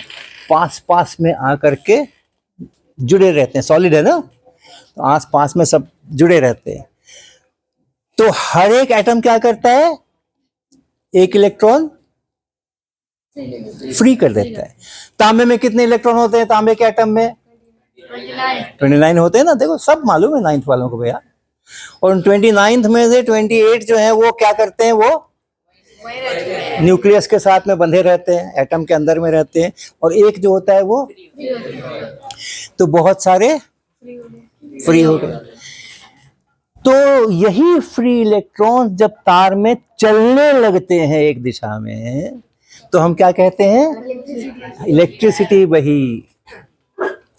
पास पास में आकर के जुड़े रहते हैं। सॉलिड है ना, तो आस पास में सब जुड़े रहते हैं। तो हर एक एटम क्या करता है, एक इलेक्ट्रॉन फ्री कर देता है। तांबे में कितने इलेक्ट्रॉन होते हैं, तांबे के एटम में 29 होते हैं ना, देखो सब मालूम है 9th वालों को भैया। और 29th में से 28 जो है वो क्या करते हैं, वो न्यूक्लियस के साथ में बंधे रहते हैं, एटम के अंदर में रहते हैं। और एक जो होता है वो, तो बहुत सारे फ्री हो गए। तो यही फ्री इलेक्ट्रॉन जब तार में चलने लगते हैं एक दिशा में, तो हम क्या कहते हैं, इलेक्ट्रिसिटी बही।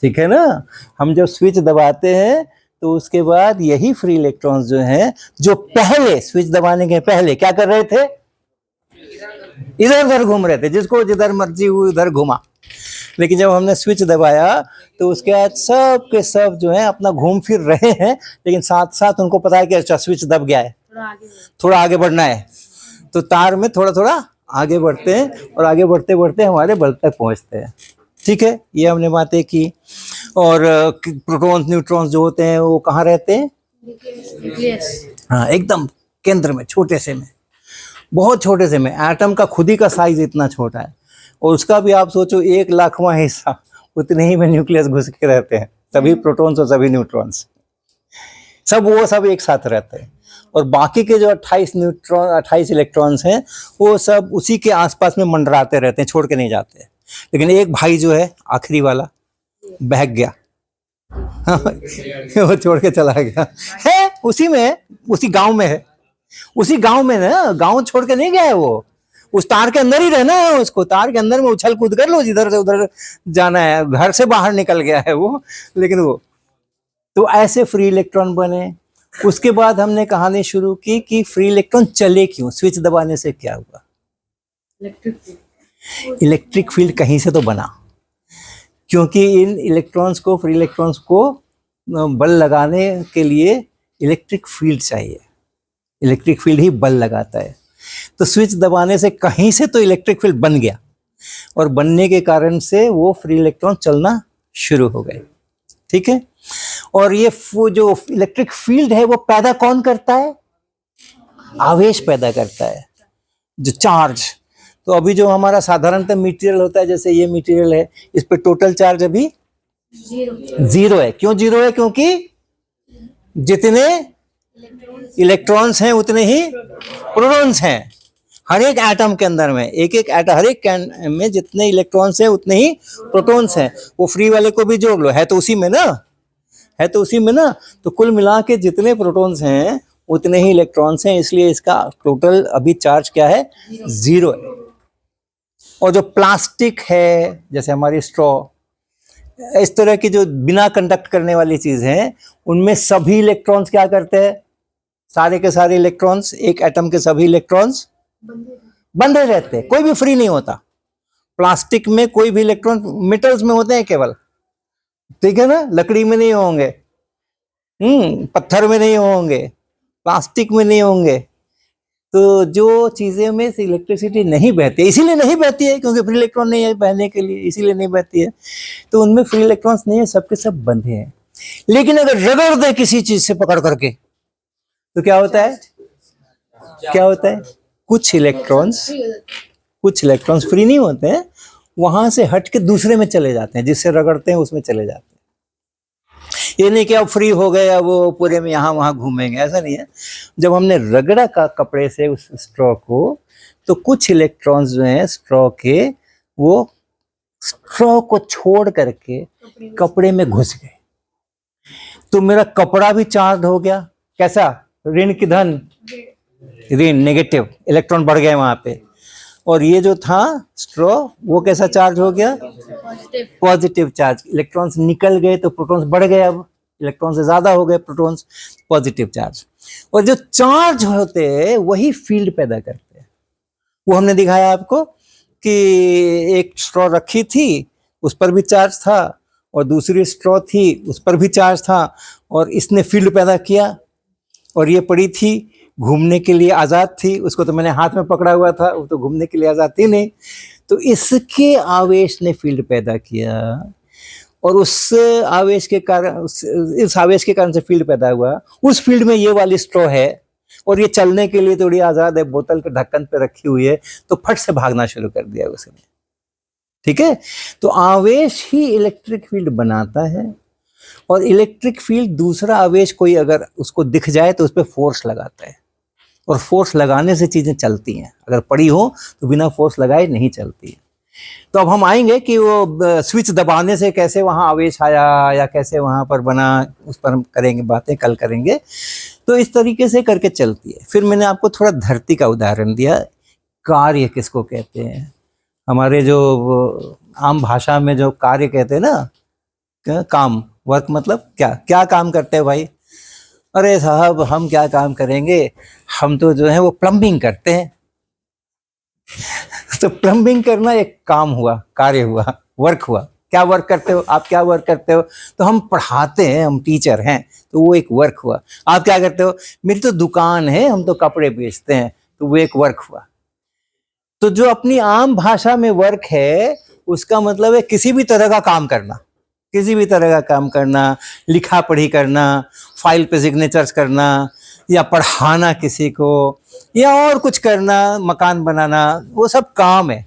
ठीक है ना। हम जब स्विच दबाते हैं तो उसके बाद यही फ्री इलेक्ट्रॉन्स जो हैं, जो पहले स्विच दबाने के पहले क्या कर रहे थे, इधर उधर घूम रहे थे, जिसको जिधर मर्जी हुई उधर घुमा। लेकिन जब हमने स्विच दबाया तो उसके बाद सब के सब जो है अपना घूम फिर रहे हैं, लेकिन साथ साथ उनको पता है कि अच्छा स्विच दब गया है, थोड़ा आगे बढ़ना है। तो तार में थोड़ा थोड़ा आगे बढ़ते हैं और आगे बढ़ते बढ़ते हमारे बल्ब तक पहुंचते हैं। ठीक है, ये हमने बातें की। और प्रोटॉन्स न्यूट्रॉन्स जो होते हैं वो कहाँ रहते हैं, हाँ एकदम केंद्र में, छोटे से में, बहुत छोटे से में। एटम का खुद ही का साइज इतना छोटा है और उसका भी आप सोचो 1,00,000वां हिस्सा उतने ही में न्यूक्लियस घुस के रहते हैं, सभी प्रोटॉन्स और सभी न्यूट्रॉन्स, सब एक साथ रहते हैं। और बाकी के जो 28 इलेक्ट्रॉन्स हैं वो सब उसी के आसपास में मंडराते रहते हैं, छोड़ के नहीं जाते। लेकिन एक भाई जो है आखिरी वाला बहक गया वो छोड़ के चला गया है, उसी में है, उसी गांव में है, उसी गांव में ना, गांव छोड़ के नहीं गया है वो, उस तार के अंदर ही रहना है उसको। तार के अंदर में उछल कूद कर लो, जिधर से उधर जाना है, घर से बाहर निकल गया है वो। लेकिन वो तो ऐसे फ्री इलेक्ट्रॉन बने। उसके बाद हमने कहानी शुरू की कि फ्री इलेक्ट्रॉन चले क्यों, स्विच दबाने से क्या हुआ, इलेक्ट्रिक फील्ड कहीं से तो बना, क्योंकि इन इलेक्ट्रॉन्स को, फ्री इलेक्ट्रॉन्स को बल लगाने के लिए इलेक्ट्रिक फील्ड चाहिए, इलेक्ट्रिक फील्ड ही बल लगाता है। तो स्विच दबाने से कहीं से तो इलेक्ट्रिक फील्ड बन गया और बनने के कारण से वो फ्री इलेक्ट्रॉन चलना शुरू हो गए। ठीक है। और ये जो इलेक्ट्रिक फील्ड है वो पैदा कौन करता है, आवेश पैदा करता है, जो चार्ज। तो अभी जो हमारा साधारणतः मटेरियल होता है, जैसे ये मटेरियल है, इस पे टोटल चार्ज अभी 0 है। क्यों 0 है, क्योंकि जितने इलेक्ट्रॉन्स हैं उतने ही प्रोटॉन्स हैं। हर एक एटम के अंदर में, एक एक एटम, हर एक में जितने इलेक्ट्रॉन्स हैं उतने ही प्रोटॉन्स हैं। वो फ्री वाले को भी जोड़ लो, है तो उसी में ना, है तो उसी में ना। तो कुल मिला के जितने प्रोटॉन्स हैं उतने ही इलेक्ट्रॉन्स हैं, इसलिए इसका टोटल अभी चार्ज क्या है, 0 है। और जो प्लास्टिक है, जैसे हमारी स्ट्रॉ, इस तरह की जो बिना कंडक्ट करने वाली चीज है, उनमें सभी इलेक्ट्रॉन्स क्या करते हैं, सारे के सारे इलेक्ट्रॉन्स, एक एटम के सभी इलेक्ट्रॉन्स बंधे रहते हैं, कोई भी फ्री नहीं होता। प्लास्टिक में कोई भी इलेक्ट्रॉन, मेटल्स में होते हैं केवल, ठीक है ना, लकड़ी में नहीं होंगे, पत्थर में नहीं होंगे, प्लास्टिक में नहीं होंगे। तो जो चीजें में से इलेक्ट्रिसिटी नहीं बहती है, इसीलिए नहीं बहती है क्योंकि फ्री इलेक्ट्रॉन नहीं है बहने के लिए, इसीलिए नहीं बहती है। तो उनमें फ्री इलेक्ट्रॉन्स नहीं है, सबके सब बंधे हैं। लेकिन अगर रगड़ दे किसी चीज से पकड़ करके तो क्या होता है, क्या होता है, कुछ इलेक्ट्रॉन्स फ्री नहीं होते हैं, वहां से हट के दूसरे में चले जाते हैं, जिससे रगड़ते हैं उसमें चले जाते हैं। ये नहीं कि अब फ्री हो गए, अब वो पूरे में यहाँ वहाँ घूमेंगे, ऐसा नहीं है। जब हमने रगड़ा का कपड़े से उस स्ट्रॉ को, तो कुछ इलेक्ट्रॉन्स जो हैं स्ट्रॉ के, वो स्ट्रॉ को छोड़ करके कपड़े में घुस गए। तो मेरा कपड़ा भी चार्ज हो गया, कैसा, ऋण की धन, ऋण, नेगेटिव, इलेक्ट्रॉन बढ़ गए वहां पे। और ये जो था स्ट्रॉ, वो कैसा चार्ज हो गया, पॉजिटिव चार्ज। इलेक्ट्रॉन्स निकल गए तो प्रोटॉन्स बढ़ गए, अब इलेक्ट्रॉन से ज्यादा हो गए प्रोटॉन्स, पॉजिटिव चार्ज। और जो चार्ज होते हैं वही फील्ड पैदा करते हैं। वो हमने दिखाया आपको कि एक स्ट्रॉ रखी थी, उस पर भी चार्ज था, और दूसरी स्ट्रॉ थी, उस पर भी चार्ज था, और इसने फील्ड पैदा किया। और ये पड़ी थी, घूमने के लिए आज़ाद थी, उसको तो मैंने हाथ में पकड़ा हुआ था, वो तो घूमने के लिए आज़ाद थी नहीं। तो इसके आवेश ने फील्ड पैदा किया, और उस आवेश के कारण, इस आवेश के कारण से फील्ड पैदा हुआ। उस फील्ड में ये वाली स्ट्रॉ है, और ये चलने के लिए थोड़ी आज़ाद है, बोतल के ढक्कन पे रखी हुई है, तो फट से भागना शुरू कर दिया उसने। ठीक है, तो आवेश ही इलेक्ट्रिक फील्ड बनाता है, और इलेक्ट्रिक फील्ड दूसरा आवेश कोई अगर उसको दिख जाए तो उस पर फोर्स लगाता है, और फोर्स लगाने से चीज़ें चलती हैं। अगर पड़ी हो तो बिना फोर्स लगाए नहीं चलती है। तो अब हम आएंगे कि वो स्विच दबाने से कैसे वहाँ आवेश आया या कैसे वहाँ पर बना, उस पर हम करेंगे बातें, कल करेंगे। तो इस तरीके से करके चलती है। फिर मैंने आपको थोड़ा धरती का उदाहरण दिया। कार्य किसको कहते हैं? हमारे जो आम भाषा में जो कार्य कहते हैं ना, काम, वर्क, मतलब क्या क्या काम करते हैं भाई? अरे साहब हम क्या काम करेंगे, हम तो जो है वो प्लम्बिंग करते हैं। तो प्लम्बिंग करना एक काम हुआ, कार्य हुआ, वर्क हुआ। क्या वर्क करते हो आप? क्या वर्क करते हो? तो हम पढ़ाते हैं, हम टीचर हैं, तो वो एक वर्क हुआ। आप क्या करते हो? मेरी तो दुकान है, हम तो कपड़े बेचते हैं, तो वो एक वर्क हुआ। तो जो अपनी आम भाषा में वर्क है, उसका मतलब है किसी भी तरह का काम करना, किसी भी तरह का काम करना, लिखा पढ़ी करना, फाइल पे सिग्नेचर्स करना, या पढ़ाना किसी को, या और कुछ करना, मकान बनाना, वो सब काम है।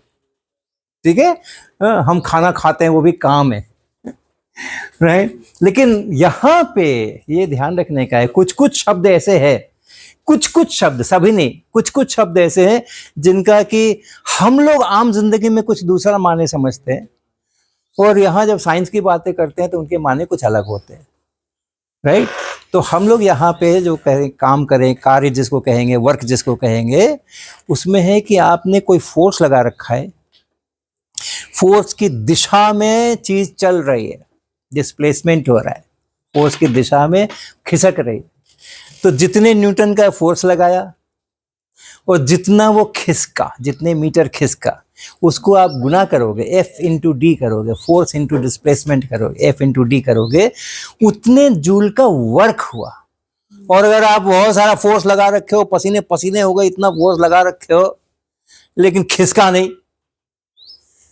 ठीक है, हम खाना खाते हैं, वो भी काम है, राइट। लेकिन यहाँ पे ये ध्यान रखने का है, कुछ कुछ शब्द ऐसे हैं, कुछ कुछ शब्द, सभी नहीं, कुछ कुछ शब्द ऐसे हैं जिनका कि हम लोग आम जिंदगी में कुछ दूसरा माने समझते हैं, और यहाँ जब साइंस की बातें करते हैं तो उनके माने कुछ अलग होते हैं, राइट। तो हम लोग यहाँ पे जो काम करें, कार्य जिसको कहेंगे, वर्क जिसको कहेंगे, उसमें है कि आपने कोई फोर्स लगा रखा है, फोर्स की दिशा में चीज चल रही है, डिस्प्लेसमेंट हो रहा है, फोर्स की दिशा में खिसक रही है। तो जितने न्यूटन का फोर्स लगाया और जितना वो खिसका, जितने मीटर खिसका, उसको आप गुना करोगे, F इंटू डी करोगे, फोर्स इंटू डिस्प्लेसमेंट करोगे, F इंटू डी करोगे, उतने जूल का वर्क हुआ। और अगर आप बहुत सारा फोर्स लगा रखे हो, पसीने पसीने हो गए, इतना फोर्स लगा रखे हो, लेकिन खिसका नहीं,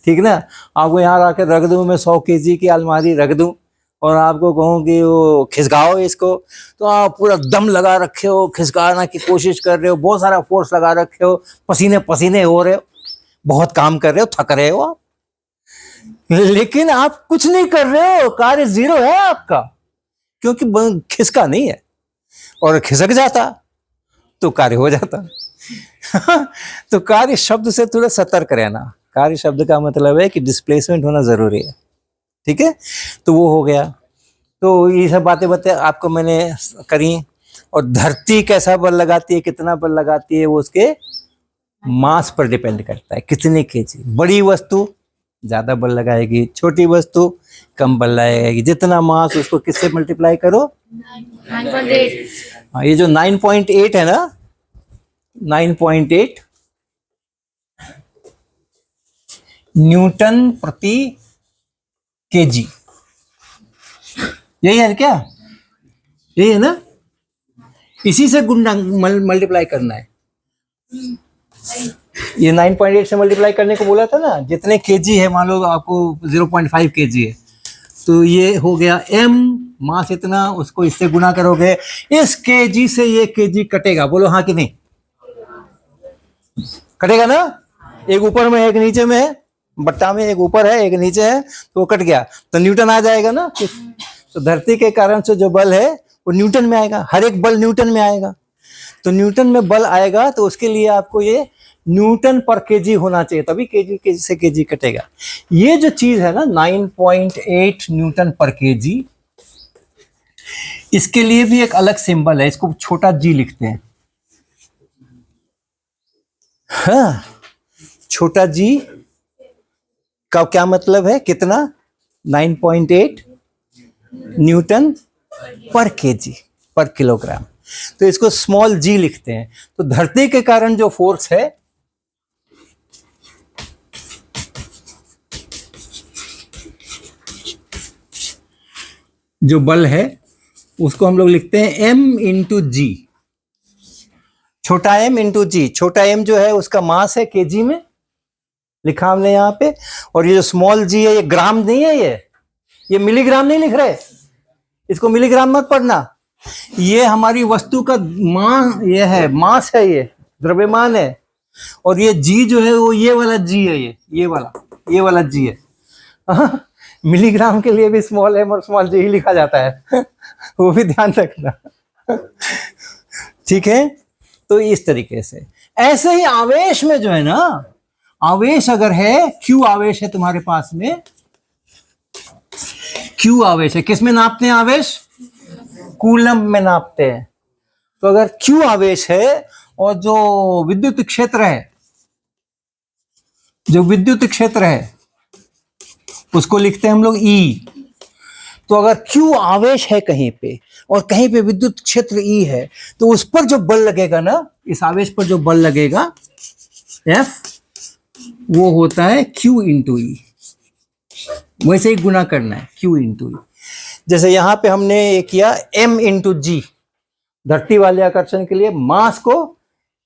ठीक ना, आपको यहाँ आके रख दूं मैं 100 kg की अलमारी रख दूं, और आपको कहूँ कि वो खिसकाओ इसको, तो आप पूरा दम लगा रखे हो, खिसकाना की कोशिश कर रहे हो, बहुत सारा फोर्स लगा रखे हो, पसीने पसीने हो रहे हो, बहुत काम कर रहे हो, थक रहे हो आप, लेकिन आप कुछ नहीं कर रहे हो, कार्य जीरो है आपका, क्योंकि खिसका नहीं है। और खिसक जाता तो कार्य हो जाता। तो कार्य शब्द से थोड़ा सतर्क रहना। कार्य शब्द का मतलब है कि डिस्प्लेसमेंट होना जरूरी है, ठीक है। तो वो हो गया। तो ये सब बातें आपको मैंने करी। और धरती कैसा बल लगाती है, कितना बल लगाती है, वो उसके मास पर डिपेंड करता है, कितने केजी। बड़ी वस्तु ज्यादा बल लगाएगी, छोटी वस्तु कम बल लगाएगी। जितना मास उसको किससे मल्टीप्लाई करो, 9.8। हाँ, ये जो 9.8 है ना, 9.8 न्यूटन प्रति केजी, यही है क्या? यही है ना, इसी से गुणा मल्टीप्लाई करना है। ये 9.8 से मल्टीप्लाई करने को बोला था ना, जितने केजी है, मान लो आपको 0.5 केजी है, तो ये हो गया m, मास इतना, उसको इससे गुना करोगे, इस केजी से ये केजी कटेगा, बोलो हाँ कि नहीं? कटेगा ना, एक ऊपर में एक नीचे में है, बट्टा में एक ऊपर है एक नीचे है, तो वो कट गया, तो न्यूटन आ जाएगा ना। तो धरती के कारण से जो बल है वो न्यूटन में आएगा, हर एक बल न्यूटन में आएगा। तो न्यूटन में बल आएगा तो उसके लिए आपको ये न्यूटन पर केजी होना चाहिए, तभी केजी से केजी कटेगा। ये जो चीज है ना 9.8 न्यूटन पर केजी, इसके लिए भी एक अलग सिंबल है, इसको छोटा जी लिखते हैं। हाँ, छोटा जी का क्या मतलब है, कितना? 9.8 न्यूटन पर केजी, पर किलोग्राम। तो इसको स्मॉल जी लिखते हैं। तो धरती के कारण जो फोर्स है, जो बल है, उसको हम लोग लिखते हैं m इंटू जी। छोटा m इंटू जी। छोटा m जो है उसका मास है केजी में, लिखा हमने यहाँ पे। और ये जो स्मॉल जी है ये ग्राम नहीं है, ये मिलीग्राम नहीं लिख रहे, इसको मिलीग्राम मत पढ़ना। ये हमारी वस्तु का ये है, मास है, ये द्रव्यमान है। और ये जी जो है वो ये वाला जी है, ये वाला जी है। मिलीग्राम के लिए भी स्मॉल m और स्मॉल जी ही लिखा जाता है। वो भी ध्यान रखना। ठीक है, तो इस तरीके से। ऐसे ही आवेश में जो है ना, आवेश अगर है, Q आवेश है तुम्हारे पास में, Q आवेश है, किस में नापते हैं आवेश? कूलम में नापते हैं। तो अगर Q आवेश है और जो विद्युत क्षेत्र है, उसको लिखते हैं हम लोग E। तो अगर Q आवेश है कहीं पे और कहीं पे विद्युत क्षेत्र E है, तो उस पर जो बल लगेगा ना, इस आवेश पर जो बल लगेगा F, वो होता है Q इंटू E। वैसे ही गुना करना है, Q इंटू E। जैसे यहां पे हमने ये किया M इंटू G, धरती वाले आकर्षण के लिए मास को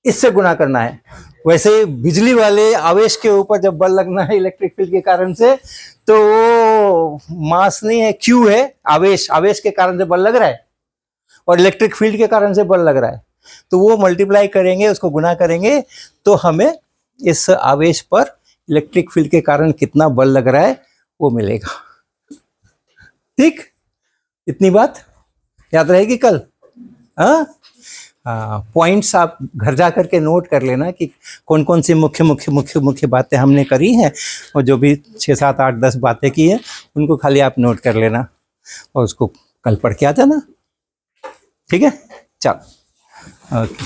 इससे गुना करना है। वैसे ही बिजली वाले आवेश के ऊपर जब बल लगना है इलेक्ट्रिक फील्ड के कारण से, तो वो मास नहीं है, Q है, आवेश के कारण से बल लग रहा है और इलेक्ट्रिक फील्ड के कारण से बल लग रहा है। तो वो मल्टीप्लाई करेंगे, उसको गुना करेंगे, तो हमें इस आवेश पर इलेक्ट्रिक फील्ड के कारण कितना बल लग रहा है वो मिलेगा। ठीक, इतनी बात याद रहेगी कल। हाँ, पॉइंट्स आप घर जा करके नोट कर लेना कि कौन कौन सी मुख्य बातें हमने करी हैं, और जो भी 6, 7, 8, 10 बातें की हैं उनको खाली आप नोट कर लेना और उसको कल पढ़ के आ जाना। ठीक है, चलो, ओके।